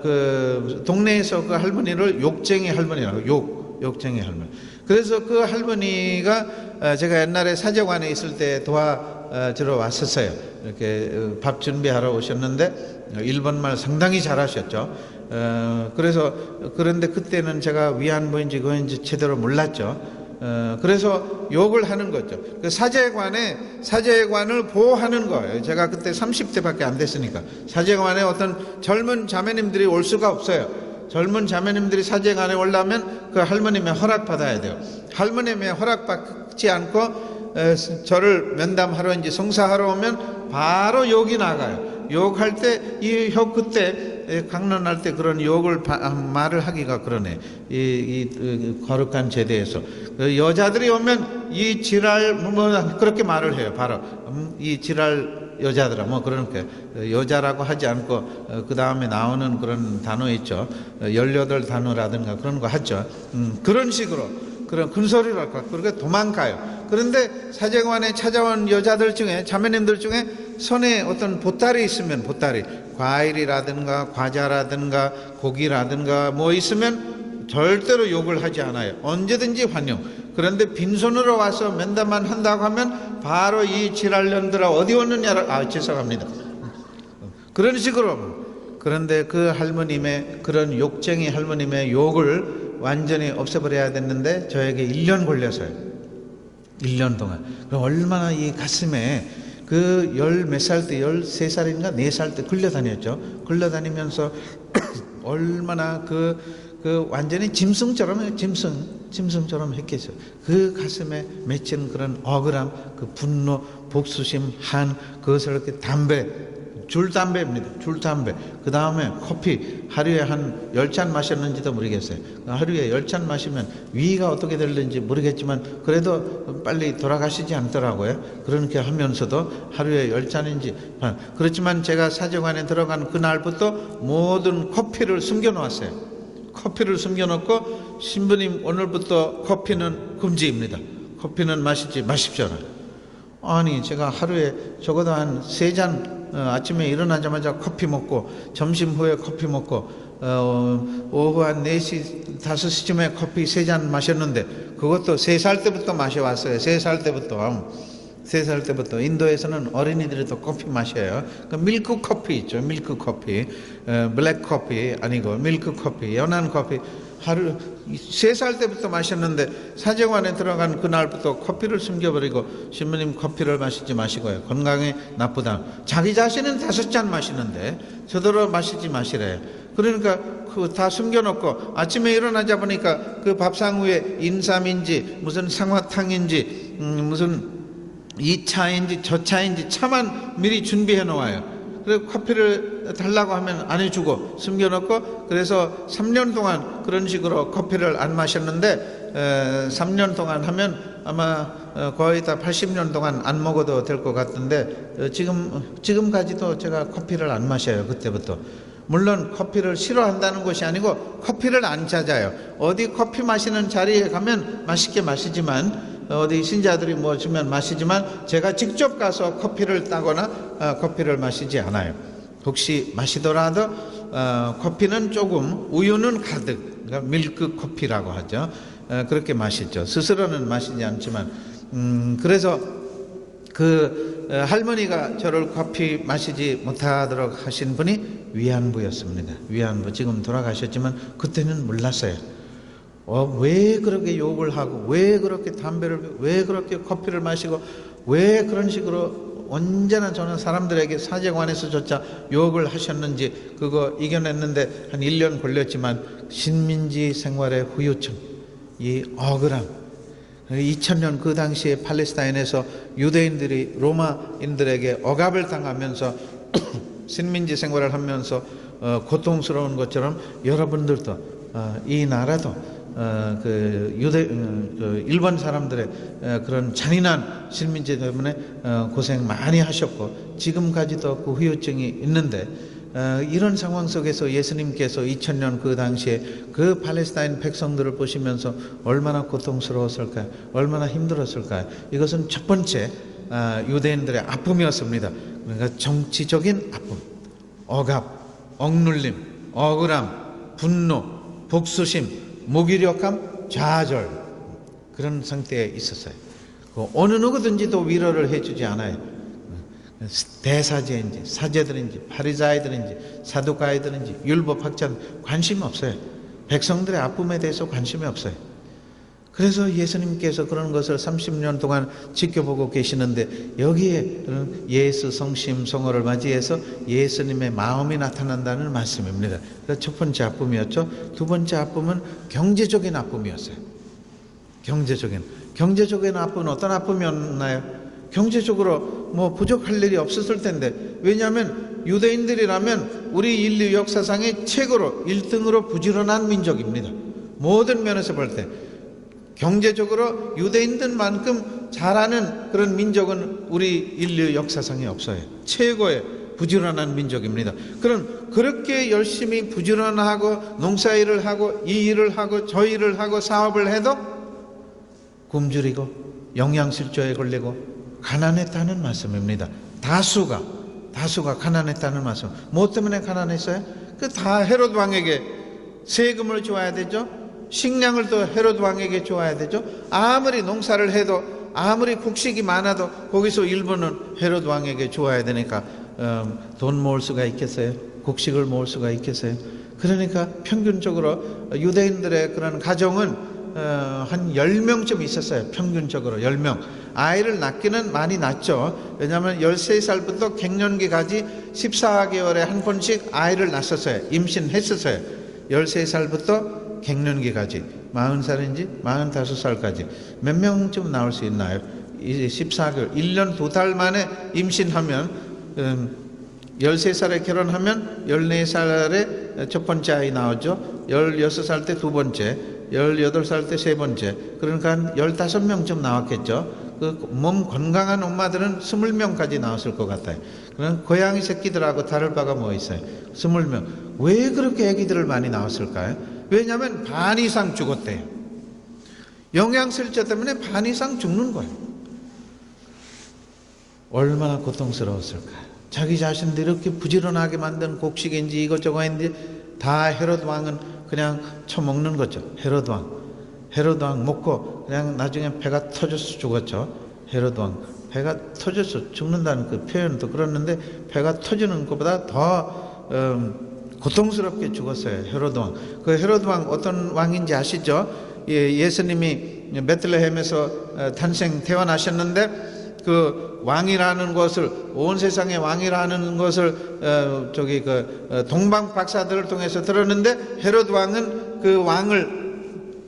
S2: 그 동네에서 그 할머니를 욕쟁이 할머니라고, 욕쟁이 할머니. 그래서 그 할머니가 제가 옛날에 사제관에 있을 때 도와주러 왔었어요. 이렇게 밥 준비하러 오셨는데 일본말 상당히 잘하셨죠. 그런데 그때는 제가 위안부인지 그건지 제대로 몰랐죠. 그래서 욕을 하는 거죠. 그 사제관을 보호하는 거예요. 제가 그때 30대밖에 안 됐으니까. 사제관에 어떤 젊은 자매님들이 올 수가 없어요. 젊은 자매님들이 사제관에 오려면 그 할머님의 허락 받아야 돼요. 할머님의 허락 받지 않고 저를 면담하러 이제 성사하러 오면 바로 욕이 나가요. 욕할 때 이 그때 강론할 때 그런 욕을 말을 하기가 그러네. 이 거룩한 제대에서 여자들이 오면 이 지랄 그렇게 말을 해요. 바로 이 지랄 여자들아 그러니까 여자라고 하지 않고 그 다음에 나오는 그런 단어 있죠. 18단어라든가 그런 거 하죠. 그런 식으로 그런 큰 소리를 갖고 그렇게 도망가요. 그런데 사제관에 찾아온 여자들 중에, 자매님들 중에 손에 어떤 보따리 있으면, 보따리 과일이라든가 과자라든가 고기라든가 뭐 있으면 절대로 욕을 하지 않아요. 언제든지 환영. 그런데 빈손으로 와서 면담만 한다고 하면 바로 이 지랄년들아 어디 왔느냐, 죄송합니다, 그런 식으로. 그런데 그 할머님의, 그런 욕쟁이 할머님의 욕을 완전히 없애버려야 됐는데 저에게 1년 걸려서요. 1년 동안. 그럼 얼마나 이 가슴에, 그 열 몇 살 때, 13살인가 4살 때 끌려다녔죠. 끌려다니면서 얼마나 그 완전히 짐승처럼, 짐승처럼 했겠죠. 그 가슴에 맺힌 그런 억울함, 그 분노, 복수심, 한, 그것을 이렇게 줄담배입니다. 줄담배. 그 다음에 커피 하루에 한 10잔 마셨는지도 모르겠어요. 하루에 10잔 마시면 위가 어떻게 될는지 모르겠지만 그래도 빨리 돌아가시지 않더라고요. 그렇게 하면서도 하루에 10잔인지. 그렇지만 제가 사제관에 들어간 그날부터 모든 커피를 숨겨놓았어요. 커피를 숨겨놓고, 신부님 오늘부터 커피는 금지입니다. 커피는 마시지 마십시오. 아니, 제가 하루에 적어도 한 3잔, 아침에 일어나자마자 커피 먹고, 점심 후에 커피 먹고, 오후 한 4시, 5시쯤에 커피 3잔 마셨는데, 그것도 3살 때부터 마셔왔어요. 3살 때부터. 인도에서는 어린이들이 또 커피 마셔요. 그 밀크 커피 있죠. 밀크 커피. 블랙 커피 아니고 밀크 커피, 연한 커피. 하루 3살 때부터 마셨는데 사제관에 들어간 그날부터 커피를 숨겨버리고, 신부님 커피를 마시지 마시고요, 건강에 나쁘다. 자기 자신은 5잔 마시는데 저더러 마시지 마시래요. 그러니까 그 다 숨겨놓고 아침에 일어나자 보니까 그 밥상 위에 인삼인지 무슨 상화탕인지 무슨 이 차인지 저 차인지 차만 미리 준비해 놓아요. 그래서 커피를 달라고 하면 안 해주고 숨겨놓고, 그래서 3년 동안 그런 식으로 커피를 안 마셨는데, 3년 동안 하면 아마 거의 다 80년 동안 안 먹어도 될 것 같은데, 지금까지도 제가 커피를 안 마셔요. 그때부터. 물론 커피를 싫어한다는 것이 아니고 커피를 안 찾아요. 어디 커피 마시는 자리에 가면 맛있게 마시지만, 어디 신자들이 뭐 주면 마시지만, 제가 직접 가서 커피를 따거나 커피를 마시지 않아요. 혹시 마시더라도 커피는 조금, 우유는 가득, 그러니까 밀크 커피라고 하죠. 그렇게 마시죠. 스스로는 마시지 않지만. 그래서 그 할머니가 저를 커피 마시지 못하도록 하신 분이 위안부였습니다. 위안부. 지금 돌아가셨지만 그때는 몰랐어요. 왜 그렇게 욕을 하고, 왜 그렇게 담배를 피우고, 왜 그렇게 커피를 마시고, 왜 그런 식으로 언제나 저는 사람들에게 사제관에서조차 욕을 하셨는지 그거 이겨냈는데 한 1년 걸렸지만, 식민지 생활의 후유증, 이 억울함, 2000년 그 당시에 팔레스타인에서 유대인들이 로마인들에게 억압을 당하면서 식민지 생활을 하면서 고통스러운 것처럼 여러분들도, 이 나라도 일본 사람들의 그런 잔인한 식민지 때문에 고생 많이 하셨고, 지금까지도 그 후유증이 있는데, 이런 상황 속에서 예수님께서 2000년 그 당시에 그 팔레스타인 백성들을 보시면서 얼마나 고통스러웠을까요? 얼마나 힘들었을까요? 이것은 첫 번째 유대인들의 아픔이었습니다. 그러니까 정치적인 아픔, 억압, 억눌림, 억울함, 분노, 복수심, 무기력함, 좌절, 그런 상태에 있었어요. 어느 누구든지도 위로를 해주지 않아요. 대사제인지 사제들인지 바리사이들인지 사두가이들인지 율법학자들 관심이 없어요. 백성들의 아픔에 대해서 관심이 없어요. 그래서 예수님께서 그런 것을 30년 동안 지켜보고 계시는데, 여기에 예수 성심 성호를 맞이해서 예수님의 마음이 나타난다는 말씀입니다. 그래서 첫 번째 아픔이었죠. 두 번째 아픔은 경제적인 아픔이었어요. 경제적인 아픔은 어떤 아픔이었나요? 경제적으로 뭐 부족할 일이 없었을 텐데, 왜냐하면 유대인들이라면 우리 인류 역사상의 최고로 1등으로 부지런한 민족입니다. 모든 면에서 볼 때 경제적으로 유대인들만큼 잘하는 그런 민족은 우리 인류 역사상에 없어요. 최고의 부지런한 민족입니다. 그럼 그렇게 열심히 부지런하고 농사일을 하고 이 일을 하고 저 일을 하고 사업을 해도 굶주리고 영양실조에 걸리고 가난했다는 말씀입니다. 다수가 가난했다는 말씀. 뭐 때문에 가난했어요? 그 다 헤롯 왕에게 세금을 줘야 되죠. 식량을 또 헤롯 왕에게 줘야 되죠. 아무리 농사를 해도 아무리 곡식이 많아도 거기서 일부는 헤롯 왕에게 줘야 되니까 돈 모을 수가 있겠어요? 곡식을 모을 수가 있겠어요? 그러니까 평균적으로 유대인들의 그런 가정은 한 10명쯤 있었어요. 평균적으로 10명. 아이를 낳기는 많이 낳죠. 왜냐하면 13살부터 갱년기까지 14개월에 한 번씩 아이를 낳았어요. 임신했었어요. 13살부터 갱년기까지 40살인지 45살까지 몇 명쯤 나올 수 있나요? 이제 14개월 1년 2달 만에 임신하면 13살에 결혼하면 14살에 첫 번째 아이 나오죠. 16살 때 두 번째, 18살 때 세 번째. 그러니까 한 15명쯤 나왔겠죠. 그 몸 건강한 엄마들은 20명까지 나왔을 것 같아요. 그런 고양이 새끼들하고 다를 바가 뭐 있어요? 20명. 왜 그렇게 아기들을 많이 나왔을까요? 왜냐하면 반 이상 죽었대요. 영양실조 때문에 반 이상 죽는 거예요. 얼마나 고통스러웠을까요? 자기 자신들 이렇게 부지런하게 만든 곡식인지 이것저것인지 다 헤롯 왕은 그냥 처먹는 거죠. 헤롯 왕 먹고 그냥 나중에 배가 터져서 죽었죠. 헤롯 왕 배가 터져서 죽는다는 그 표현도 그렇는데 배가 터지는 것보다 더 고통스럽게 죽었어요. 헤롯 왕. 그 헤롯 왕 어떤 왕인지 아시죠? 예수님이 베들레헴에서 태어나셨는데 그 왕이라는 것을 온 세상의 왕이라는 것을 동방 박사들을 통해서 들었는데 헤롯 왕은 그 왕을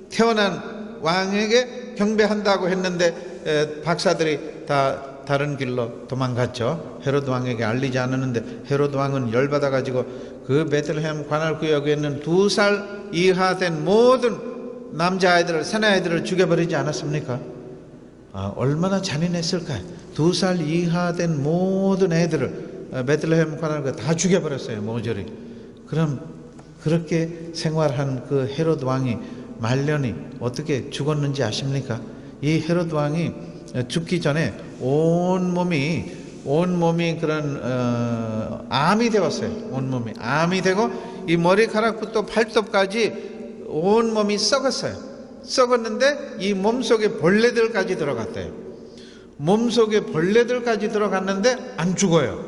S2: 태어난 왕에게 경배한다고 했는데 박사들이 다 다른 길로 도망갔죠. 헤롯 왕에게 알리지 않았는데 헤롯 왕은 열받아 가지고 그 베들레헴 관할 구역에 있는 2살 이하 된 모든 남자아이들을 사내아이들을 죽여버리지 않았습니까? 얼마나 잔인했을까요? 2살 이하 된 모든 애들을 베들레헴 관할 다 죽여버렸어요. 모조리. 그럼 그렇게 생활한 그 헤롯 왕이 말년이 어떻게 죽었는지 아십니까? 이 헤롯 왕이 죽기 전에 온 몸이 그런 암이 되었어요. 온몸이 암이 되고 이 머리카락부터 발톱까지 온 몸이 썩었어요. 썩었는데 이 몸속에 벌레들까지 들어갔대요. 몸속에 벌레들까지 들어갔는데 안 죽어요.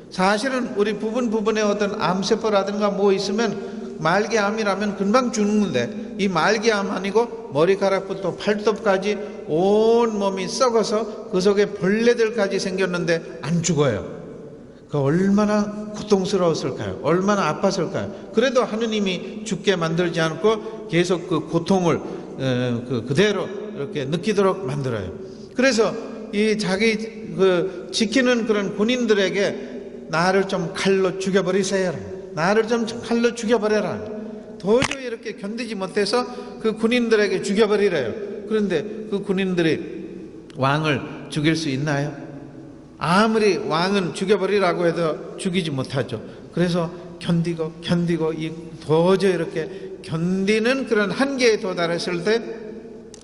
S2: 사실은 우리 부분에 어떤 암세포라든가 뭐 있으면 말기암이라면 금방 죽는데 이 말기암 아니고 머리카락부터 발톱까지 온 몸이 썩어서 그 속에 벌레들까지 생겼는데 안 죽어요. 그 얼마나 고통스러웠을까요? 얼마나 아팠을까요? 그래도 하느님이 죽게 만들지 않고 계속 그 고통을 그대로 이렇게 느끼도록 만들어요. 그래서 이 자기 그 지키는 그런 군인들에게 나를 좀 칼로 죽여버리세요. 나를 좀 칼로 죽여버려라. 도저히 이렇게 견디지 못해서 그 군인들에게 죽여버리래요. 그런데 그 군인들이 왕을 죽일 수 있나요? 아무리 왕은 죽여버리라고 해도 죽이지 못하죠. 그래서 견디고 이 도저히 이렇게 견디는 그런 한계에 도달했을 때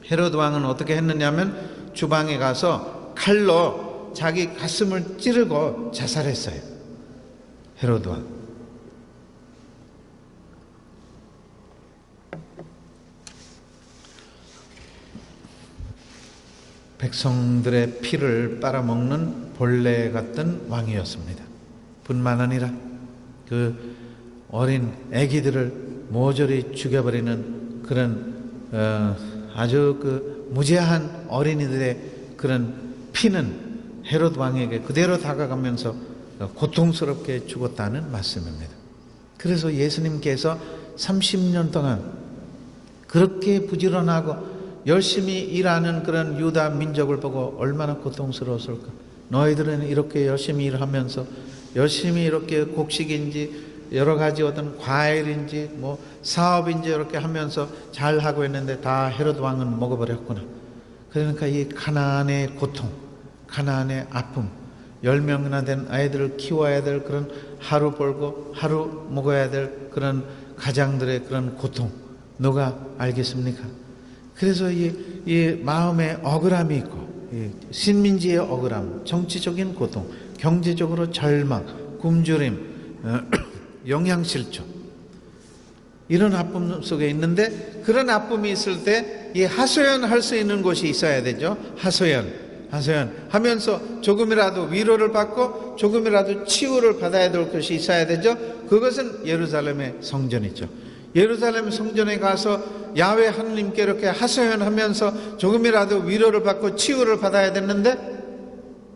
S2: 헤롯 왕은 어떻게 했느냐면 주방에 가서 칼로 자기 가슴을 찌르고 자살했어요. 헤롯 왕. 백성들의 피를 빨아먹는 벌레 같은 왕이었습니다. 뿐만 아니라 그 어린 아기들을 모조리 죽여버리는 그런 아주 그 무죄한 어린이들의 그런 피는 헤롯 왕에게 그대로 다가가면서 고통스럽게 죽었다는 말씀입니다. 그래서 예수님께서 30년 동안 그렇게 부지런하고 열심히 일하는 그런 유다 민족을 보고 얼마나 고통스러웠을까. 너희들은 이렇게 열심히 일하면서 열심히 이렇게 곡식인지 여러 가지 어떤 과일인지 뭐 사업인지 이렇게 하면서 잘 하고 있는데 다 헤롯 왕은 먹어버렸구나. 그러니까 이 가난의 고통, 가난의 아픔, 10명이나 된 아이들을 키워야 될 그런 하루 벌고 하루 먹어야 될 그런 가장들의 그런 고통 누가 알겠습니까? 그래서 이 이 마음에 억울함이 있고, 이 신민지의 억울함, 정치적인 고통, 경제적으로 절망, 굶주림, 영양실조, 이런 아픔 속에 있는데, 그런 아픔이 있을 때 이 하소연할 수 있는 곳이 있어야 되죠. 하소연 하면서 조금이라도 위로를 받고 조금이라도 치유를 받아야 될 것이 있어야 되죠. 그것은 예루살렘의 성전이죠. 예루살렘 성전에 가서 야훼 하느님께 이렇게 하소연하면서 조금이라도 위로를 받고 치유를 받아야 됐는데,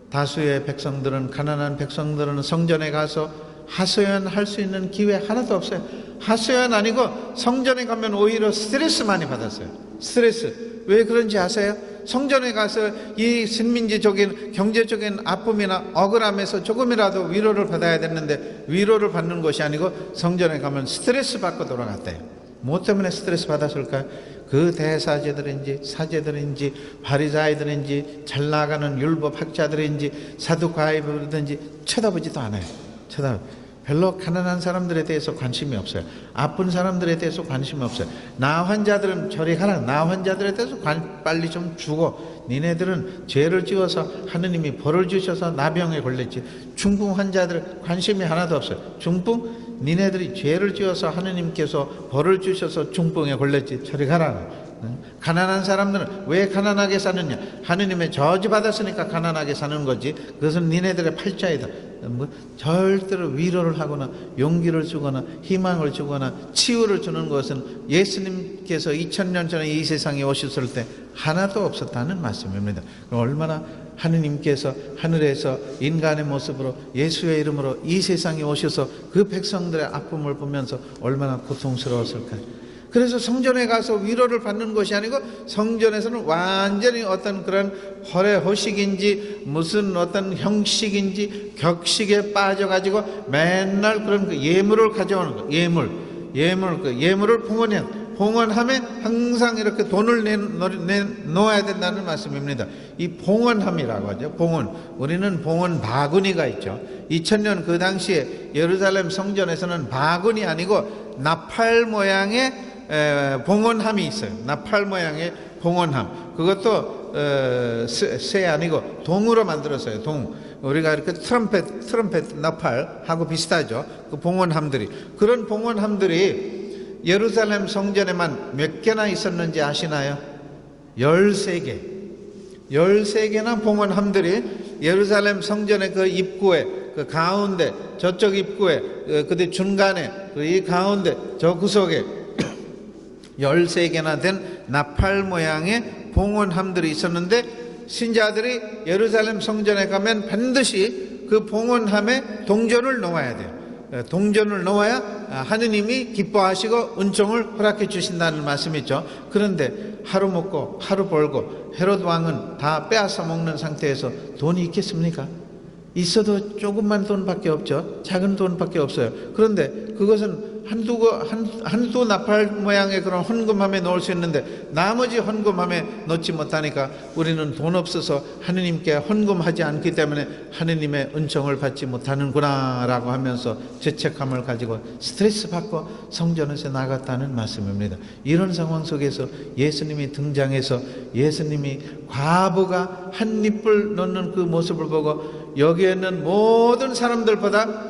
S2: 다수의 백성들은, 가난한 백성들은 성전에 가서 하소연할 수 있는 기회 하나도 없어요. 하소연 아니고 성전에 가면 오히려 스트레스 많이 받았어요. 스트레스. 왜 그런지 아세요? 성전에 가서 이 신민지적인 경제적인 아픔이나 억울함에서 조금이라도 위로를 받아야 됐는데, 위로를 받는 것이 아니고 성전에 가면 스트레스 받고 돌아갔대요. 뭐 때문에 스트레스 받았을까요? 그 대사제들인지 사제들인지 바리사이들인지 잘 나가는 율법 학자들인지 사두가이들인지 쳐다보지도 않아요. 별로 가난한 사람들에 대해서 관심이 없어요. 아픈 사람들에 대해서 관심이 없어요. 나 환자들은 저리 가라. 나 환자들에 대해서 빨리 좀 주고, 니네들은 죄를 지어서 하느님이 벌을 주셔서 나병에 걸렸지. 중풍 환자들 관심이 하나도 없어요. 중풍? 니네들이 죄를 지어서 하느님께서 벌을 주셔서 중풍에 걸렸지. 저리 가라. 가난한 사람들은 왜 가난하게 사느냐? 하느님의 저주받았으니까 가난하게 사는 거지. 그것은 니네들의 팔자이다. 절대로 위로를 하거나 용기를 주거나 희망을 주거나 치유를 주는 것은 예수님께서 2000년 전에 이 세상에 오셨을 때 하나도 없었다는 말씀입니다. 얼마나 하느님께서 하늘에서 인간의 모습으로 예수의 이름으로 이 세상에 오셔서 그 백성들의 아픔을 보면서 얼마나 고통스러웠을까요? 그래서 성전에 가서 위로를 받는 것이 아니고, 성전에서는 완전히 어떤 그런 허례허식인지 무슨 어떤 형식인지 격식에 빠져가지고 맨날 그런 그 예물을 가져오는 거. 예물을 봉헌함에 항상 이렇게 돈을 놓아야 된다는 말씀입니다. 이 봉헌함이라고 하죠. 봉헌. 우리는 봉헌 바구니가 있죠. 2000년 그 당시에 예루살렘 성전에서는 바구니 아니고 나팔 모양의 봉헌함이 있어요. 나팔 모양의 봉헌함. 그것도 쇠 아니고 동으로 만들었어요. 동. 우리가 이렇게 트럼펫 나팔하고 비슷하죠. 그 봉헌함들이. 그런 봉헌함들이 예루살렘 성전에만 몇 개나 있었는지 아시나요? 13개. 13개나 봉헌함들이 예루살렘 성전의 그 입구에, 그 가운데, 저쪽 입구에, 그 중간에, 이 가운데, 저 구석에 13개나 된 나팔 모양의 봉헌함들이 있었는데, 신자들이 예루살렘 성전에 가면 반드시 그 봉헌함에 동전을 넣어야 돼요. 동전을 넣어야 하느님이 기뻐하시고 은총을 허락해 주신다는 말씀이죠. 그런데 하루 먹고 하루 벌고 헤롯 왕은 다 빼앗아 먹는 상태에서 돈이 있겠습니까? 있어도 조금만 돈밖에 없죠. 작은 돈밖에 없어요. 그런데 그것은 한두 나팔 모양의 그런 헌금함에 넣을 수 있는데, 나머지 헌금함에 넣지 못하니까 우리는 돈 없어서 하느님께 헌금하지 않기 때문에 하느님의 은총을 받지 못하는구나 라고 하면서 죄책감을 가지고 스트레스 받고 성전에서 나갔다는 말씀입니다. 이런 상황 속에서 예수님이 등장해서 예수님이 과부가 한 입을 넣는 그 모습을 보고, 여기에 있는 모든 사람들보다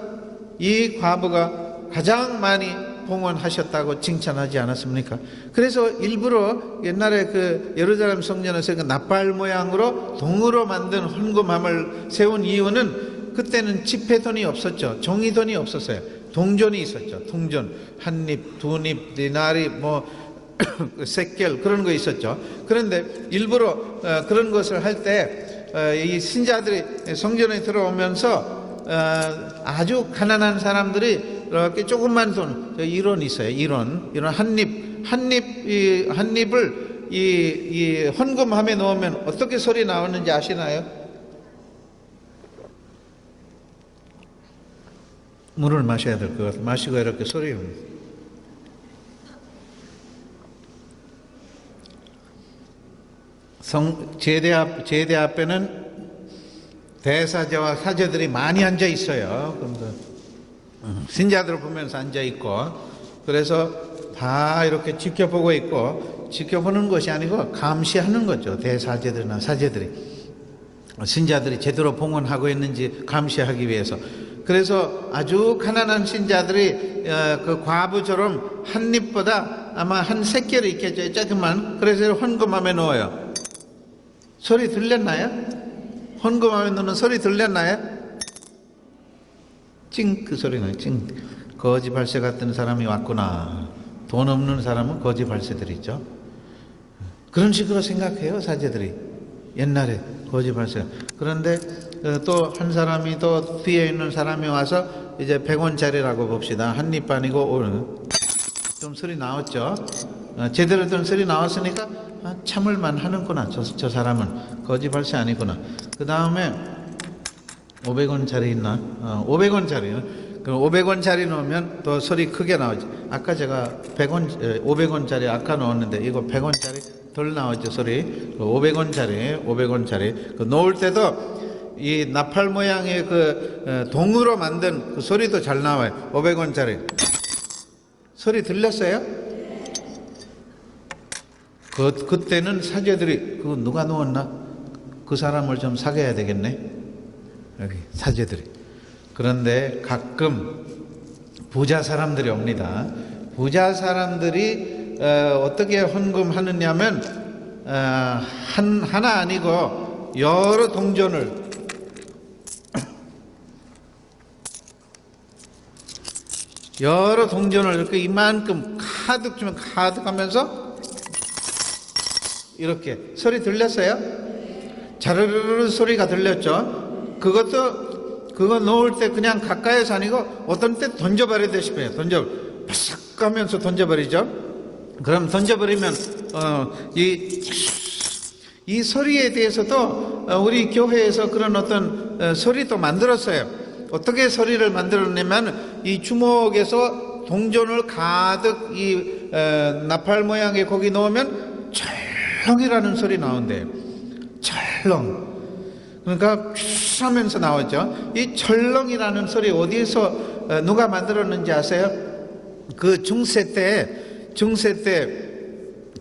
S2: 이 과부가 가장 많이 봉헌하셨다고 칭찬하지 않았습니까? 그래서 일부러 옛날에 그 예루살렘 성전에서 그 나팔 모양으로 동으로 만든 헌금함을 세운 이유는, 그때는 지폐돈이 없었죠. 종이돈이 없었어요. 동전이 있었죠. 동전. 한 입, 두 입, 디나리, 세겔 그런 거 있었죠. 그런데 일부러 그런 것을 할 때 이 신자들이 성전에 들어오면서 아주 가난한 사람들이 이렇게 조금만 돈, 이론이 있어요. 이론 한 입을 이 헌금함에 넣으면 어떻게 소리 나오는지 아시나요? 물을 마셔야 될 것 같아요. 마시고 이렇게 소리. 제대 앞에는 대사제와 사제들이 많이 앉아 있어요. 신자들을 보면서 앉아 있고, 그래서 다 이렇게 지켜보고 있고, 지켜보는 것이 아니고 감시하는 거죠. 대사제들이나 사제들이, 신자들이 제대로 봉헌하고 있는지 감시하기 위해서. 그래서 아주 가난한 신자들이 그 과부처럼 한 입보다 아마 한 3개를 있겠죠. 조금만. 그래서 헌금함에 넣어요. 소리 들렸나요? 헌금함에 넣는 소리 들렸나요? 찡, 그 소리 나요. 찡. 거지 발세 같은 사람이 왔구나. 돈 없는 사람은 거지 발세들이죠. 그런 식으로 생각해요, 사제들이. 옛날에 거지 발세. 그런데 또 한 사람이 또 뒤에 있는 사람이 와서 이제 100원짜리라고 봅시다. 한 입 아니고 오늘 좀 소리 나왔죠. 제대로 된 소리 나왔으니까 참을만 하는구나. 저 사람은 거지 발세 아니구나. 그 다음에 500원짜리 있나? 500원짜리. 그럼 500원짜리 넣으면 더 소리 크게 나오지. 아까 제가 500원짜리 아까 넣었는데 이거 100원짜리 덜 나오죠, 소리. 500원짜리. 그 놓을 때도 이 나팔 모양의 그 동으로 만든 그 소리도 잘 나와요. 500원짜리. 소리 들렸어요? 그때는 사제들이 그거 누가 놓았나? 그 사람을 좀 사귀어야 되겠네. 여기 사제들이. 그런데 가끔 부자 사람들이 옵니다. 부자 사람들이 어떻게 헌금하느냐면 하나 아니고 여러 동전을 이렇게 이만큼 가득 주면 가득 하면서 이렇게 소리 들렸어요? 자르르르 소리가 들렸죠? 그거 놓을 때 그냥 가까이서 아니고 어떤 때 던져버리듯이 싶어요. 바싹 가면서 던져버리죠? 그럼 던져버리면, 이 소리에 대해서도 우리 교회에서 그런 어떤 소리도 만들었어요. 어떻게 소리를 만들었냐면 이 주먹에서 동전을 가득 이 나팔 모양의 거기 넣으면 철렁이라는 소리 나온대요. 철렁. 그러니까 촤 하면서 나오죠. 이 철렁이라는 소리 어디에서 누가 만들었는지 아세요? 그 중세 때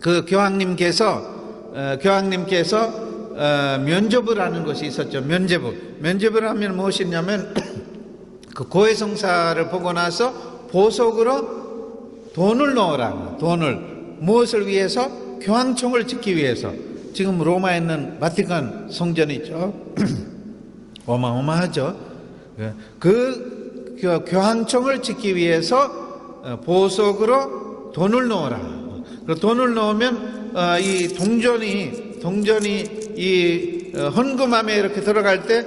S2: 그 교황님께서 면죄부를 하는 것이 있었죠. 면죄부를 하면 무엇이냐면 그 고해성사를 보고 나서 보석으로 돈을 넣으라. 무엇을 위해서? 교황청을 짓기 위해서. 지금 로마에 있는 바티칸 성전이 있죠. 어마어마하죠. 그 교황청을 짓기 위해서 보석으로 돈을 넣어라. 그 돈을 넣으면 이 동전이 이 헌금함에 이렇게 들어갈 때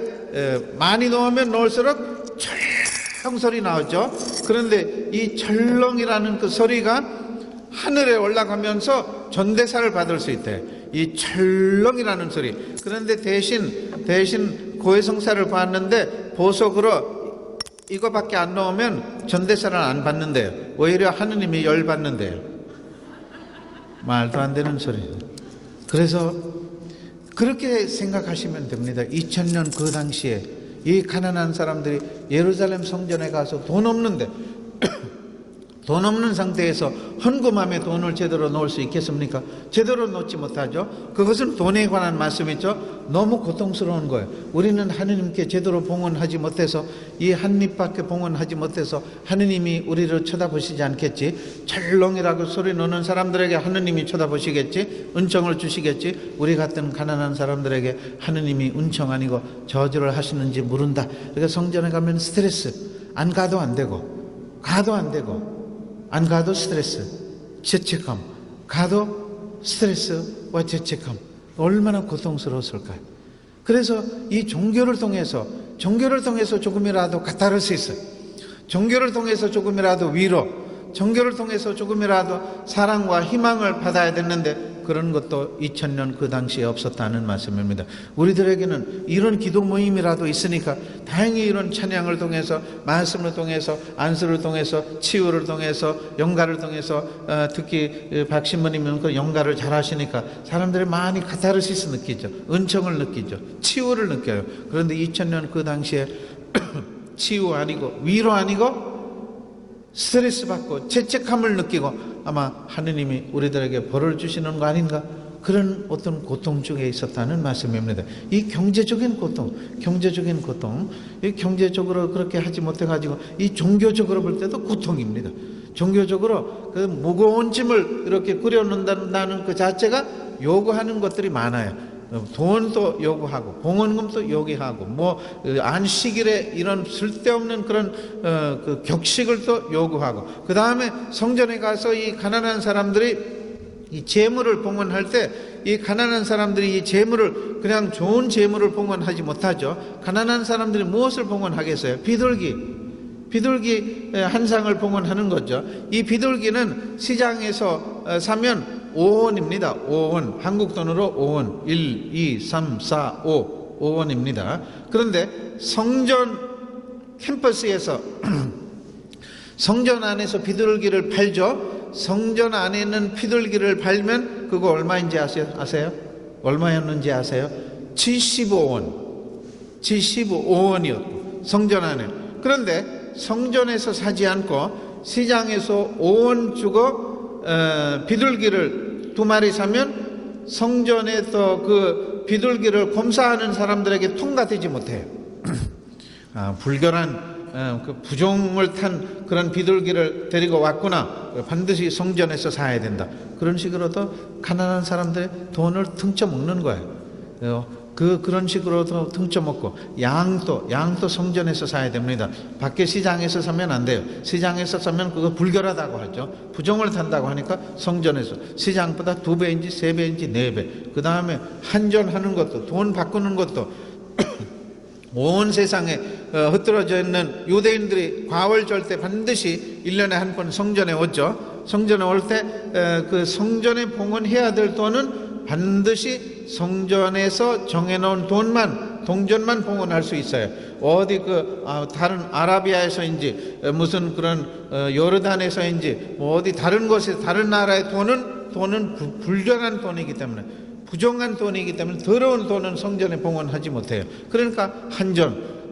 S2: 많이 넣으면 넣을수록 철렁 소리 나오죠. 그런데 이 철렁이라는 그 소리가 하늘에 올라가면서 전대사를 받을 수 있대. 이 철렁이라는 소리. 그런데 대신 고해성사를 봤는데 보석으로 이거밖에 안 넣으면 전대사를 안 받는데요. 오히려 하느님이 열받는데요. 말도 안 되는 소리. 그래서 그렇게 생각하시면 됩니다. 2000년 그 당시에 이 가난한 사람들이 예루살렘 성전에 가서 돈 없는 상태에서 헌금함에 돈을 제대로 넣을 수 있겠습니까? 제대로 넣지 못하죠. 그것은 돈에 관한 말씀이죠. 너무 고통스러운 거예요. 우리는 하느님께 제대로 봉헌하지 못해서 이 한 입밖에 봉헌하지 못해서 하느님이 우리를 쳐다보시지 않겠지. 철렁이라고 소리 넣는 사람들에게 하느님이 쳐다보시겠지. 은총을 주시겠지. 우리 같은 가난한 사람들에게 하느님이 은총 아니고 저주를 하시는지 모른다. 그러니까 성전에 가면 스트레스. 안 가도 안 되고 안 가도 스트레스, 죄책감, 가도 스트레스와 죄책감. 얼마나 고통스러웠을까요? 그래서 이 종교를 통해서 조금이라도 카타르시스, 종교를 통해서 조금이라도 위로, 종교를 통해서 조금이라도 사랑과 희망을 받아야 됐는데 그런 것도 2000년 그 당시에 없었다는 말씀입니다. 우리들에게는 이런 기도 모임이라도 있으니까 다행히 이런 찬양을 통해서, 말씀을 통해서, 안수를 통해서, 치유를 통해서, 영가를 통해서, 특히 박 신부님은 그 영가를 잘 하시니까 사람들이 많이 카타르시스 느끼죠. 은총을 느끼죠. 치유를 느껴요. 그런데 2000년 그 당시에 치유 아니고 위로 아니고 스트레스 받고 죄책감을 느끼고 아마 하느님이 우리들에게 벌을 주시는 거 아닌가, 그런 어떤 고통 중에 있었다는 말씀입니다. 이 경제적인 고통, 이 경제적으로 그렇게 하지 못해가지고 이 종교적으로 볼 때도 고통입니다. 종교적으로 그 무거운 짐을 이렇게 꾸려놓는다는 그 자체가 요구하는 것들이 많아요. 돈도 요구하고 봉헌금도 요구하고 뭐 안식일에 이런 쓸데없는 그런 그 격식을 또 요구하고, 그 다음에 성전에 가서 이 가난한 사람들이 이 재물을 봉헌할 때 이 가난한 사람들이 이 재물을 그냥 좋은 재물을 봉헌하지 못하죠. 가난한 사람들이 무엇을 봉헌하겠어요? 비둘기 한 상을 봉헌하는 거죠. 이 비둘기는 시장에서 사면 5원입니다. 5원. 한국 돈으로 5원. 1, 2, 3, 4, 5. 5원입니다. 그런데 성전 캠퍼스에서 성전 안에서 비둘기를 팔죠. 성전 안에 있는 비둘기를 팔면 그거 얼마인지 아세요? 얼마였는지 아세요? 75원. 75원이었고 성전 안에. 그런데 성전에서 사지 않고 시장에서 5원 주고 비둘기를 2마리 사면 성전에서 그 비둘기를 검사하는 사람들에게 통과되지 못해요. 불결한 그 부종을 탄 그런 비둘기를 데리고 왔구나, 반드시 성전에서 사야 된다. 그런 식으로도 가난한 사람들의 돈을 퉁쳐먹는 거예요. 그런 식으로도 퉁쳐먹고, 양도 성전에서 사야 됩니다. 밖에 시장에서 사면 안 돼요. 시장에서 사면 그거 불결하다고 하죠. 부종을 탄다고 하니까 성전에서, 시장보다 2배인지 3배인지 4배. 그 다음에 한전하는 것도, 돈 바꾸는 것도 온 세상에 흩어져 있는 유대인들이 과월절 때 반드시 1년에 한 번 성전에 오죠. 성전에 올 때 그 성전에 봉헌해야 될 돈은 반드시 성전에서 정해놓은 동전만 봉헌할 수 있어요. 어디 다른 아라비아에서인지 무슨 그런 요르단에서인지 뭐 어디 다른 곳에 다른 나라의 돈은 불결한 돈이기 때문에, 부정한 돈이기 때문에 더러운 돈은 성전에 봉헌하지 못해요. 그러니까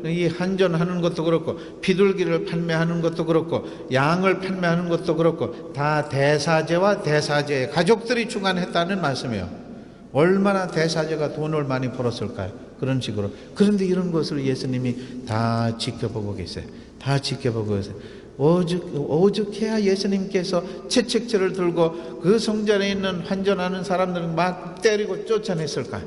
S2: 이 한전하는 것도 그렇고 비둘기를 판매하는 것도 그렇고 양을 판매하는 것도 그렇고 다 대사제와 대사제의 가족들이 주관했다는 말씀이에요. 얼마나 대사제가 돈을 많이 벌었을까요? 그런 식으로. 그런데 이런 것을 예수님이 다 지켜보고 계세요. 다 지켜보고 계세요. 오죽해야 예수님께서 채찍질을 들고 그 성전에 있는 환전하는 사람들을 막 때리고 쫓아냈을까요?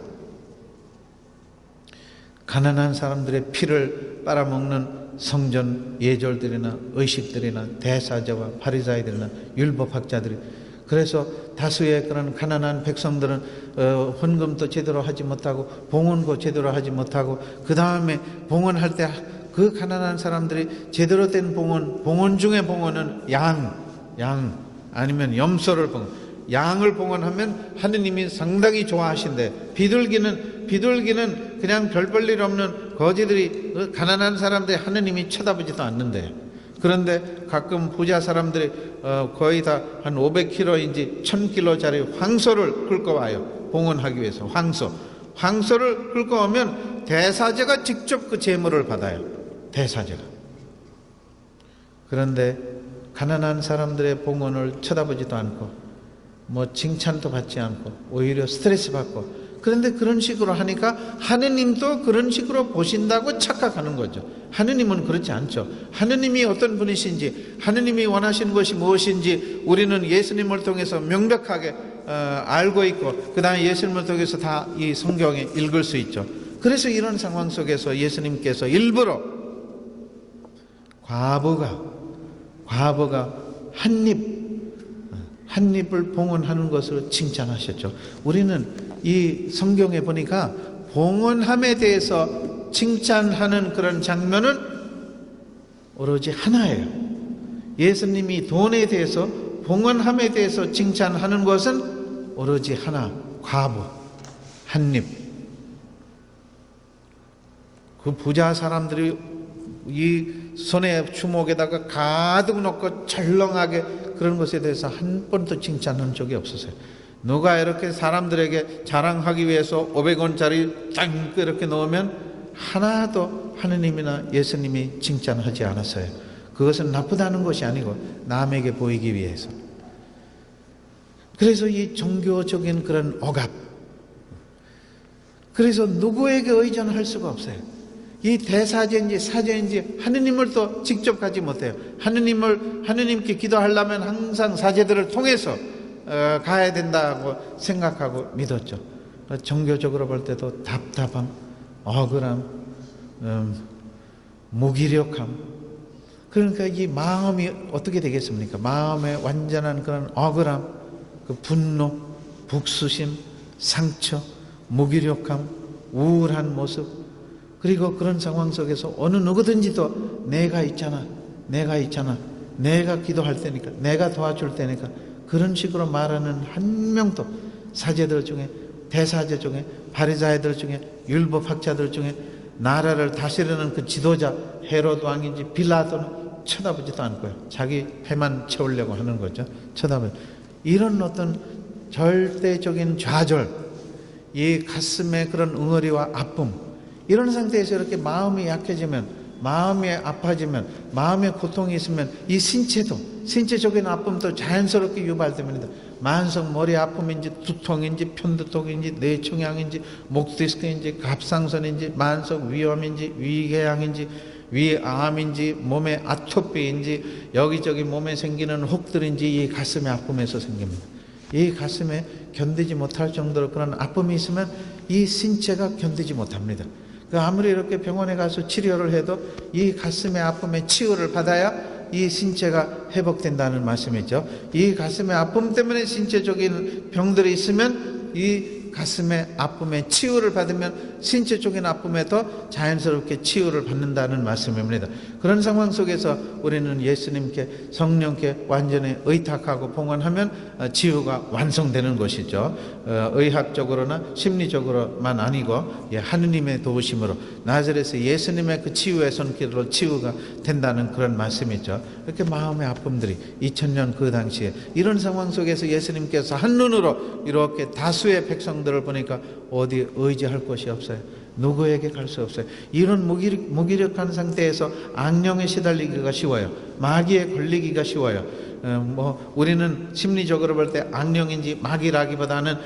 S2: 가난한 사람들의 피를 빨아먹는 성전 예절들이나 의식들이나 대사제와 바리사이들이나 율법학자들이, 그래서 다수의 그런 가난한 백성들은 헌금도 제대로 하지 못하고 봉헌도 제대로 하지 못하고, 그 다음에 봉헌할 때 그 가난한 사람들이 제대로 된 봉헌 중에 봉헌은 양 아니면 염소를 양을 봉헌하면 하느님이 상당히 좋아하신대. 비둘기는 그냥 별 볼 일 없는 거지들이, 가난한 사람들이 하느님이 쳐다보지도 않는데, 그런데 가끔 부자 사람들이 거의 다 한 500kg인지 1000kg짜리 황소를 끌고 와요. 봉헌하기 위해서. 황소를 끌고 오면 대사제가 직접 그 제물을 받아요. 대사제가. 그런데 가난한 사람들의 봉헌을 쳐다보지도 않고 뭐 칭찬도 받지 않고 오히려 스트레스 받고, 그런데 그런 식으로 하니까 하느님도 그런 식으로 보신다고 착각하는 거죠. 하느님은 그렇지 않죠. 하느님이 어떤 분이신지, 하느님이 원하시는 것이 무엇인지 우리는 예수님을 통해서 명백하게 알고 있고, 그 다음에 예수님을 통해서 다 이 성경에 읽을 수 있죠. 그래서 이런 상황 속에서 예수님께서 일부러 과부가 한 입을 봉헌하는 것을 칭찬하셨죠. 우리는 이 성경에 보니까 봉헌함에 대해서 칭찬하는 그런 장면은 오로지 하나예요. 예수님이 돈에 대해서, 봉헌함에 대해서 칭찬하는 것은 오로지 하나, 과부, 한 입. 그 부자 사람들이 이 손에 주먹에다가 가득 넣고 철렁하게 그런 것에 대해서 한 번도 칭찬한 적이 없었어요. 누가 이렇게 사람들에게 자랑하기 위해서 500원짜리 딱 이렇게 넣으면 하나도 하느님이나 예수님이 칭찬하지 않았어요. 그것은 나쁘다는 것이 아니고 남에게 보이기 위해서. 그래서 이 종교적인 그런 억압, 그래서 누구에게 의존할 수가 없어요. 이 대사제인지 사제인지 하느님을 또 직접 가지 못해요. 하느님께 기도하려면 항상 사제들을 통해서 가야 된다고 생각하고 믿었죠. 종교적으로 볼 때도 답답함, 억울함, 무기력함. 그러니까 이 마음이 어떻게 되겠습니까? 마음의 완전한 그런 억울함, 그 분노, 북수심, 상처, 무기력함, 우울한 모습, 그리고 그런 상황 속에서 어느 누구든지도 내가 있잖아, 내가 기도할 테니까, 내가 도와줄 테니까, 그런 식으로 말하는 한 명도 사제들 중에, 대사제 중에, 바리사이들 중에, 율법학자들 중에, 나라를 다스리는 그 지도자 헤롯 왕인지 빌라도는 쳐다보지도 않고요. 자기 배만 채우려고 하는 거죠. 쳐다보죠. 이런 어떤 절대적인 좌절, 이 가슴의 그런 응어리와 아픔, 이런 상태에서 이렇게 마음이 약해지면, 마음이 아파지면, 마음의 고통이 있으면 이 신체적인 아픔도 자연스럽게 유발됩니다. 만성 머리 아픔인지 두통인지 편두통인지 뇌종양인지 목디스크인지 갑상선인지 만성 위염인지 위궤양인지 위암인지 몸의 아토피인지 여기저기 몸에 생기는 혹들인지 이 가슴의 아픔에서 생깁니다. 이 가슴에 견디지 못할 정도로 그런 아픔이 있으면 이 신체가 견디지 못합니다. 아무리 이렇게 병원에 가서 치료를 해도 이 가슴의 아픔에 치유를 받아야 이 신체가 회복된다는 말씀이죠. 이 가슴의 아픔 때문에 신체적인 병들이 있으면 이 가슴의 아픔에 치유를 받으면 신체적인 아픔에도 자연스럽게 치유를 받는다는 말씀입니다. 그런 상황 속에서 우리는 예수님께, 성령께 완전히 의탁하고 봉헌하면 치유가 완성되는 것이죠. 의학적으로나 심리적으로만 아니고 하느님의 도우심으로 나사렛의 예수님의 그 치유의 손길로 치유가 된다는 그런 말씀이죠. 이렇게 마음의 아픔들이 2000년 그 당시에 이런 상황 속에서 예수님께서 한눈으로 이렇게 다수의 백성들을 보니까 어디 의지할 곳이 없어요. 누구에게 갈 수 없어요. 이런 무기력한 상태에서 악령에 시달리기가 쉬워요. 마귀에 걸리기가 쉬워요. 우리는 심리적으로 볼 때 악령인지 마귀라기보다는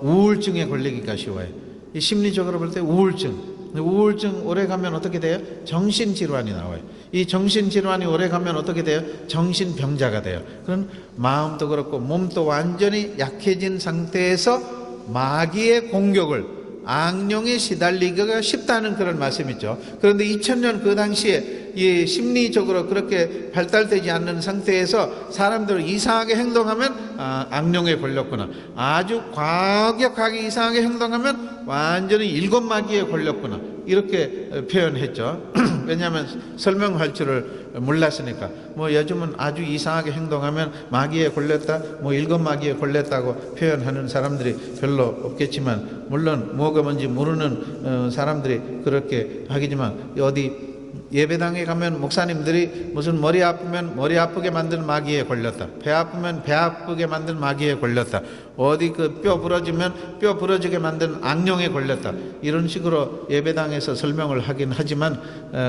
S2: 우울증에 걸리기가 쉬워요. 이 심리적으로 볼 때 우울증 오래 가면 어떻게 돼요? 정신질환이 나와요. 이 정신질환이 오래 가면 어떻게 돼요? 정신병자가 돼요. 그런 마음도 그렇고 몸도 완전히 약해진 상태에서 마귀의 공격을, 악령에 시달리기가 쉽다는 그런 말씀이죠. 그런데 2000년 그 당시에 이 심리적으로 그렇게 발달되지 않는 상태에서 사람들을 이상하게 행동하면 악령에 걸렸구나, 아주 과격하게 이상하게 행동하면 완전히 일곱 마귀에 걸렸구나, 이렇게 표현했죠. 왜냐하면 설명할 줄을 몰랐으니까. 요즘은 아주 이상하게 행동하면 마귀에 걸렸다, 일곱 마귀에 걸렸다고 표현하는 사람들이 별로 없겠지만, 물론 뭐가 뭔지 모르는 사람들이 그렇게 하겠지만, 어디 예배당에 가면 목사님들이 무슨 머리 아프면 머리 아프게 만든 마귀에 걸렸다, 배 아프면 배 아프게 만든 마귀에 걸렸다, 어디 그 뼈 부러지면 뼈 부러지게 만든 악령에 걸렸다, 이런 식으로 예배당에서 설명을 하긴 하지만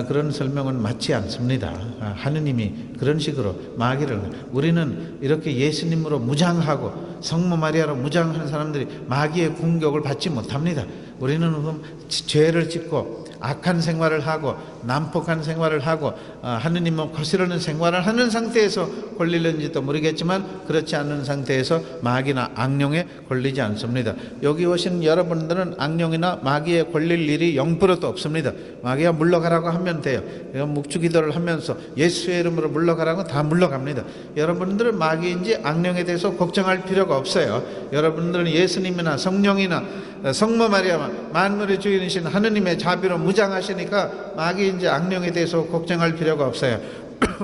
S2: 그런 설명은 맞지 않습니다. 하느님이 그런 식으로 마귀를, 우리는 이렇게 예수님으로 무장하고 성모 마리아로 무장하는 사람들이 마귀의 공격을 받지 못합니다. 우리는 죄를 짓고 악한 생활을 하고 난폭한 생활을 하고 하느님을 거스르는 생활을 하는 상태에서 걸릴는지도 모르겠지만, 그렇지 않은 상태에서 마귀나 악령에 걸리지 않습니다. 여기 오신 여러분들은 악령이나 마귀에 걸릴 일이 0%도 없습니다. 마귀가 물러가라고 하면 돼요. 묵주기도를 하면서 예수의 이름으로 물러가라고 다 물러갑니다. 여러분들은 마귀인지 악령에 대해서 걱정할 필요가 없어요. 여러분들은 예수님이나 성령이나 성모 마리아, 만물의 주인이신 하느님의 자비로 무장하시니까 마귀인지 악령에 대해서 걱정할 필요가 없어요.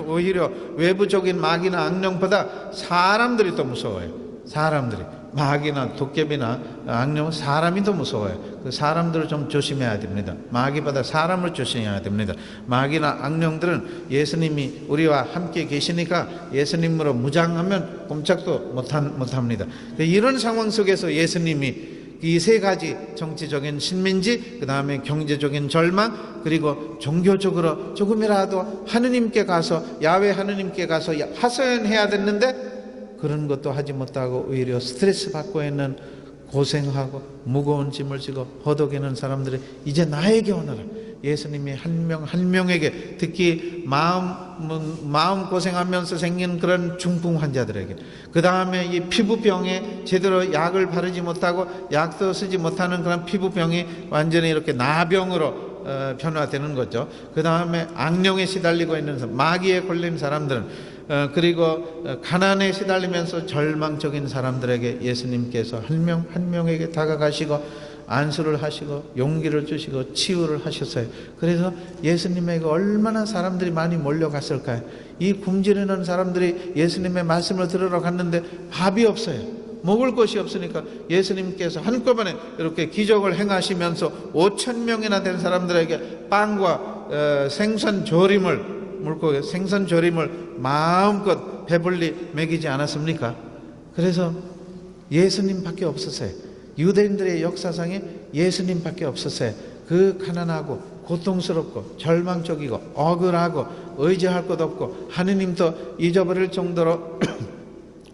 S2: 오히려 외부적인 마귀나 악령보다 사람들이 더 무서워요. 사람들이, 마귀나 도깨비나 악령은 사람이 더 무서워요. 그 사람들을 좀 조심해야 됩니다. 마귀보다 사람을 조심해야 됩니다. 마귀나 악령들은 예수님이 우리와 함께 계시니까 예수님으로 무장하면 꼼짝도 못합니다. 이런 상황 속에서 예수님이 이 세 가지 정치적인 신민지, 그 다음에 경제적인 절망, 그리고 종교적으로 조금이라도 하느님께 가서 야훼 하느님께 가서 하소연해야 됐는데 그런 것도 하지 못하고 오히려 스트레스 받고 있는, 고생하고 무거운 짐을 지고 허덕이는 사람들이 이제 나에게 오너라. 예수님이 한 명 한 명에게, 특히 마음 고생하면서 생긴 그런 중풍 환자들에게, 그 다음에 이 피부병에 제대로 약을 바르지 못하고 약도 쓰지 못하는 그런 피부병이 완전히 이렇게 나병으로 변화되는 거죠. 그 다음에 악령에 시달리고 있는 사람, 마귀에 걸린 사람들은, 그리고 가난에 시달리면서 절망적인 사람들에게 예수님께서 한 명 한 명에게 다가가시고 안수를 하시고 용기를 주시고 치유를 하셨어요. 그래서 예수님에게 얼마나 사람들이 많이 몰려갔을까요? 이 굶주리는 사람들이 예수님의 말씀을 들으러 갔는데 밥이 없어요. 먹을 것이 없으니까 예수님께서 한꺼번에 이렇게 기적을 행하시면서 5,000명이나 된 사람들에게 빵과 생선 조림을, 물고기 생선 조림을 마음껏 배불리 먹이지 않았습니까? 그래서 예수님밖에 없었어요. 유대인들의 역사상에 예수님밖에 없었어요. 그 가난하고 고통스럽고 절망적이고 억울하고 의지할 것 없고 하느님도 잊어버릴 정도로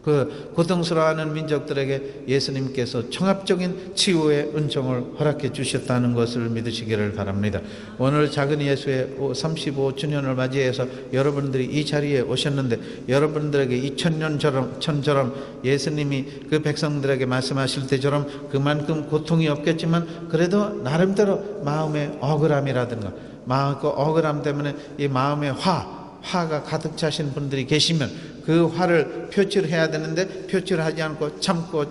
S2: 그 고통스러워하는 민족들에게 예수님께서 청합적인 치유의 은총을 허락해 주셨다는 것을 믿으시기를 바랍니다. 오늘 작은 예수의 35주년을 맞이해서 여러분들이 이 자리에 오셨는데 여러분들에게 2000년처럼 예수님이 그 백성들에게 말씀하실 때처럼 그만큼 고통이 없겠지만 그래도 나름대로 마음의 억울함이라든가 그 억울함 때문에 이 마음의 화가 가득 차신 분들이 계시면 그 화를 표출해야 되는데 표출하지 않고 참고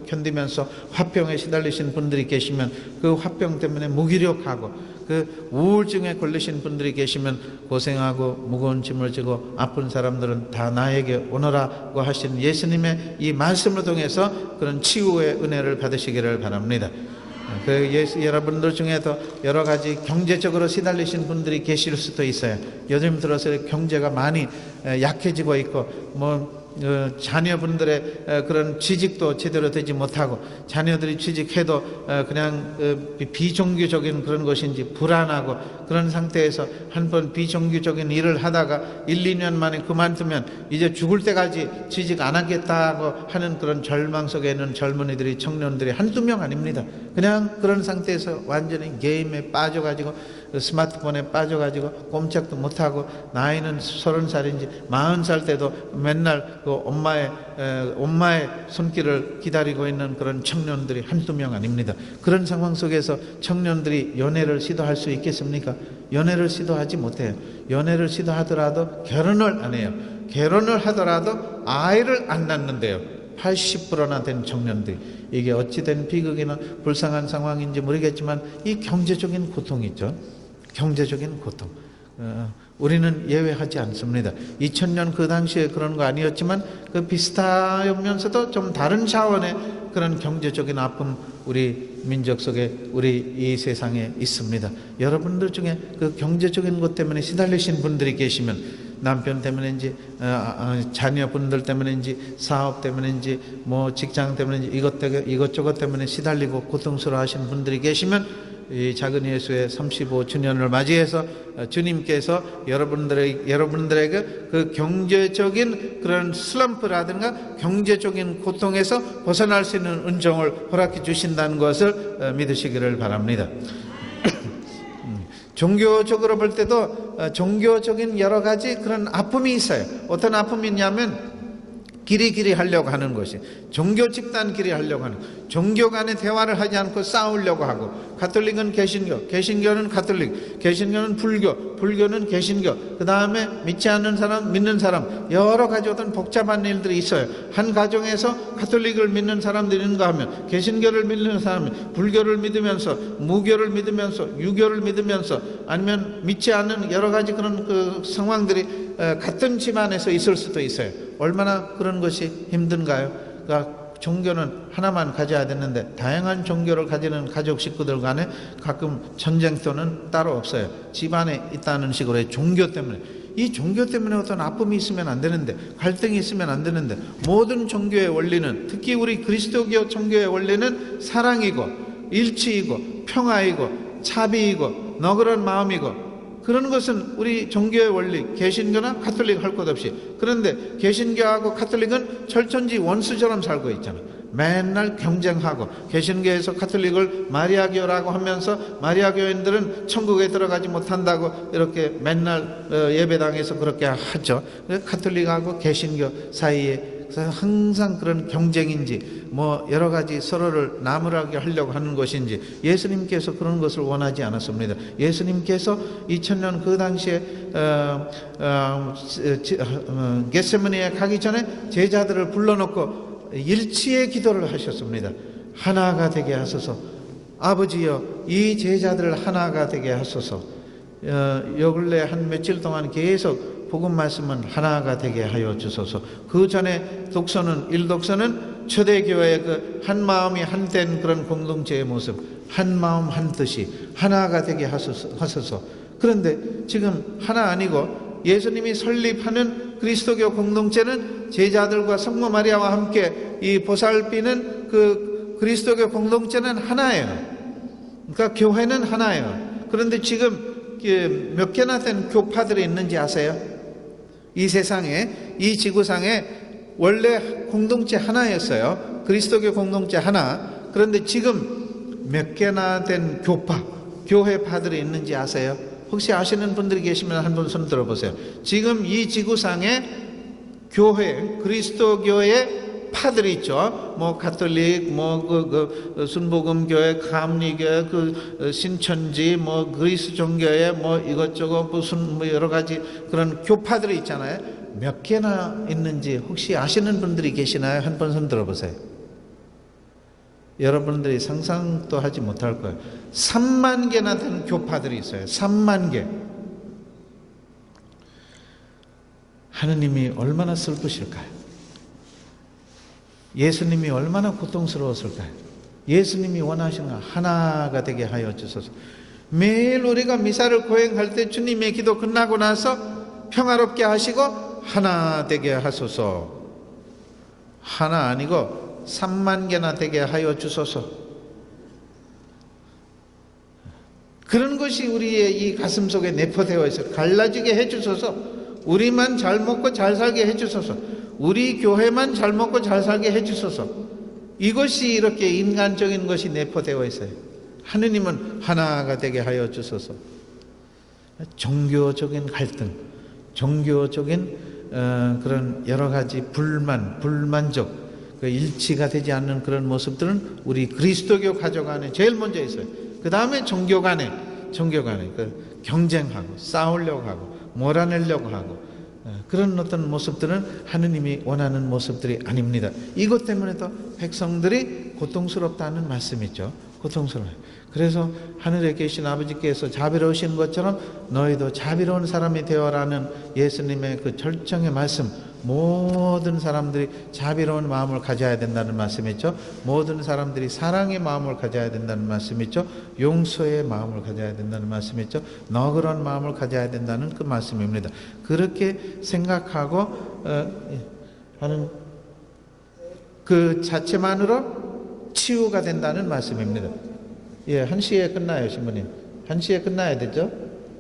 S2: 견디면서 화병에 시달리신 분들이 계시면 그 화병 때문에 무기력하고 그 우울증에 걸리신 분들이 계시면 고생하고 무거운 짐을 지고 아픈 사람들은 다 나에게 오너라고 하신 예수님의 이 말씀을 통해서 그런 치유의 은혜를 받으시기를 바랍니다. 여러분들 중에도 여러 가지 경제적으로 시달리신 분들이 계실 수도 있어요. 요즘 들어서 경제가 많이 약해지고 있고 자녀분들의 그런 취직도 제대로 되지 못하고 자녀들이 취직해도 그냥 비정규적인 그런 것인지 불안하고 그런 상태에서 한번 비정규적인 일을 하다가 1, 2년 만에 그만두면 이제 죽을 때까지 취직 안 하겠다고 하는 그런 절망 속에 있는 젊은이들이, 청년들이 한두 명 아닙니다. 그냥 그런 상태에서 완전히 게임에 빠져가지고 스마트폰에 빠져가지고 꼼짝도 못하고 나이는 30살인지 40살 때도 맨날 그 엄마의 손길을 기다리고 있는 그런 청년들이 한두 명 아닙니다. 그런 상황 속에서 청년들이 연애를 시도할 수 있겠습니까? 연애를 시도하지 못해요. 연애를 시도하더라도 결혼을 안 해요. 결혼을 하더라도 아이를 안 낳는데요. 80%나 된 청년들이. 이게 어찌된 비극이나 불쌍한 상황인지 모르겠지만 이 경제적인 고통이 있죠. 경제적인 고통. 우리는 예외하지 않습니다. 2000년 그 당시에 그런 거 아니었지만 그 비슷하면서도 좀 다른 차원의 그런 경제적인 아픔 우리 민족 속에 우리 이 세상에 있습니다. 여러분들 중에 그 경제적인 것 때문에 시달리신 분들이 계시면 남편 때문인지 자녀분들 때문인지 사업 때문인지 직장 때문인지 이것저것 때문에 시달리고 고통스러워하신 분들이 계시면 이 작은 예수의 35주년을 맞이해서 주님께서 여러분들에게 그 경제적인 그런 슬럼프라든가 경제적인 고통에서 벗어날 수 있는 은총을 허락해 주신다는 것을 믿으시기를 바랍니다. 종교적으로 볼 때도 종교적인 여러 가지 그런 아픔이 있어요. 어떤 아픔이 있냐면 길이 하려고 하는 것이 종교 집단끼리 하려고 하는, 종교 간의 대화를 하지 않고 싸우려고 하고, 가톨릭은 개신교, 개신교는 가톨릭, 개신교는 불교, 불교는 개신교, 그 다음에 믿지 않는 사람, 믿는 사람, 여러 가지 어떤 복잡한 일들이 있어요. 한 가정에서 가톨릭을 믿는 사람들이 있는가 하면 개신교를 믿는 사람이 불교를 믿으면서 무교를 믿으면서 유교를 믿으면서 아니면 믿지 않는 여러 가지 그런 그 상황들이 같은 집안에서 있을 수도 있어요. 얼마나 그런 것이 힘든가요? 그러니까 종교는 하나만 가져야 되는데 다양한 종교를 가지는 가족 식구들 간에 가끔 전쟁터는 따로 없어요. 집안에 있다는 식으로 종교 때문에 이 종교 때문에 어떤 아픔이 있으면 안 되는데, 갈등이 있으면 안 되는데, 모든 종교의 원리는, 특히 우리 그리스도교 종교의 원리는 사랑이고 일치이고 평화이고 자비이고 너그러운 마음이고, 그런 것은 우리 종교의 원리, 개신교나 가톨릭 할 것 없이. 그런데 개신교하고 가톨릭은 철천지 원수처럼 살고 있잖아. 맨날 경쟁하고, 개신교에서 가톨릭을 마리아교라고 하면서 마리아교인들은 천국에 들어가지 못한다고 이렇게 맨날 예배당에서 그렇게 하죠. 가톨릭하고 개신교 사이에 항상 그런 경쟁인지 뭐 여러 가지 서로를 나무라게 하려고 하는 것인지, 예수님께서 그런 것을 원하지 않았습니다. 예수님께서 2000년 그 당시에 겟세마네에 가기 전에 제자들을 불러놓고 일치의 기도를 하셨습니다. 하나가 되게 하소서. 아버지여, 이 제자들을 하나가 되게 하소서. 요 근래 한 며칠 동안 계속 복음 말씀은 하나가 되게 하여 주소서. 그 전에 독서는, 일독서는 초대교회의 그 한 마음이 한된 그런 공동체의 모습, 한 마음 한 뜻이 하나가 되게 하소서. 그런데 지금 하나 아니고 예수님이 설립하는 그리스도교 공동체는 제자들과 성모 마리아와 함께 이 보살피는 그 그리스도교 공동체는 하나예요. 그러니까 교회는 하나예요. 그런데 지금 몇 개나 된 교파들이 있는지 아세요? 이 세상에, 이 지구상에 원래 공동체 하나였어요. 그리스도교 공동체 하나. 그런데 지금 몇 개나 된 교파, 교회파들이 있는지 아세요? 혹시 아시는 분들이 계시면 한번 손 들어보세요. 지금 이 지구상에 교회, 그리스도교의 파들이 있죠. 뭐 가톨릭, 뭐 순복음교회, 감리교회, 신천지, 뭐 그리스 종교회, 뭐 이것저것 무슨 뭐 여러 가지 그런 교파들이 있잖아요. 몇 개나 있는지 혹시 아시는 분들이 계시나요? 한번 손 들어보세요. 여러분들이 상상도 하지 못할 거예요. 3만 개나 된 교파들이 있어요. 3만 개. 하느님이 얼마나 슬프실까요? 예수님이 얼마나 고통스러웠을까요? 예수님이 원하시는 건 하나가 되게 하여 주소서. 매일 우리가 미사를 거행할 때 주님의 기도 끝나고 나서 평화롭게 하시고 하나 되게 하소서. 하나 아니고 3만 개나 되게 하여 주소서. 그런 것이 우리의 이 가슴 속에 내포되어 있어요. 갈라지게 해주소서. 우리만 잘 먹고 잘 살게 해주소서. 우리 교회만 잘 먹고 잘 살게 해주소서. 이것이 이렇게 인간적인 것이 내포되어 있어요. 하느님은 하나가 되게 하여 주소서. 종교적인 갈등, 종교적인 그런 여러 가지 불만족, 그 일치가 되지 않는 그런 모습들은 우리 그리스도교 가족 안에 제일 먼저 있어요. 그 다음에 종교 간에 경쟁하고 싸우려고 하고 몰아내려고 하고 그런 어떤 모습들은 하느님이 원하는 모습들이 아닙니다. 이것 때문에도 백성들이 고통스럽다는 말씀이죠. 고통스러워요. 그래서 하늘에 계신 아버지께서 자비로우신 것처럼 너희도 자비로운 사람이 되어라는 예수님의 그 절정의 말씀, 모든 사람들이 자비로운 마음을 가져야 된다는 말씀이죠. 모든 사람들이 사랑의 마음을 가져야 된다는 말씀이죠. 용서의 마음을 가져야 된다는 말씀이죠. 너그러운 마음을 가져야 된다는 그 말씀입니다. 그렇게 생각하고 하는 그 자체만으로 치유가 된다는 말씀입니다. 예, 1시에 끝나요, 신부님. 1시에 끝나야 되죠?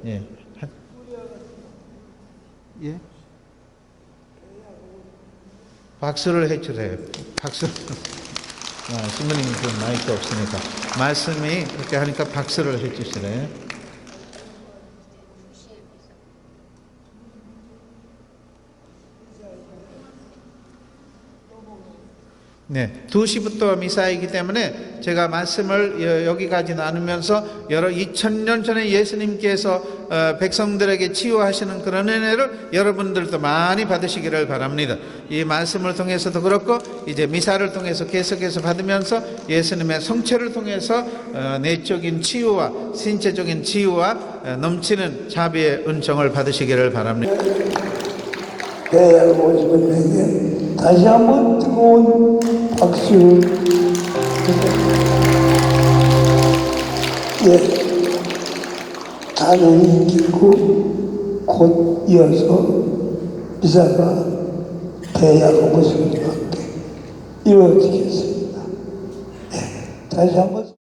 S2: 예. 예? 박수를 해주세요. 박수. 신부님 그 마이크 없으니까. 말씀이 이렇게 하니까 박수를 해주시래요. 네, 2시부터 미사이기 때문에 제가 말씀을 여기까지 나누면서 여러 2000년 전에 예수님께서 백성들에게 치유하시는 그런 은혜를 여러분들도 많이 받으시기를 바랍니다. 이 말씀을 통해서도 그렇고 이제 미사를 통해서 계속해서 받으면서 예수님의 성체를 통해서 내적인 치유와 신체적인 치유와 넘치는 자비의 은총을 받으시기를 바랍니다.
S3: 대학 오시는 데에 다시 한번 뜨거운 박수. 예, 하늘이 깊고 곧 이어서 이사가 대야하고 싶은 함께 이루어지겠습니다. 다시 한번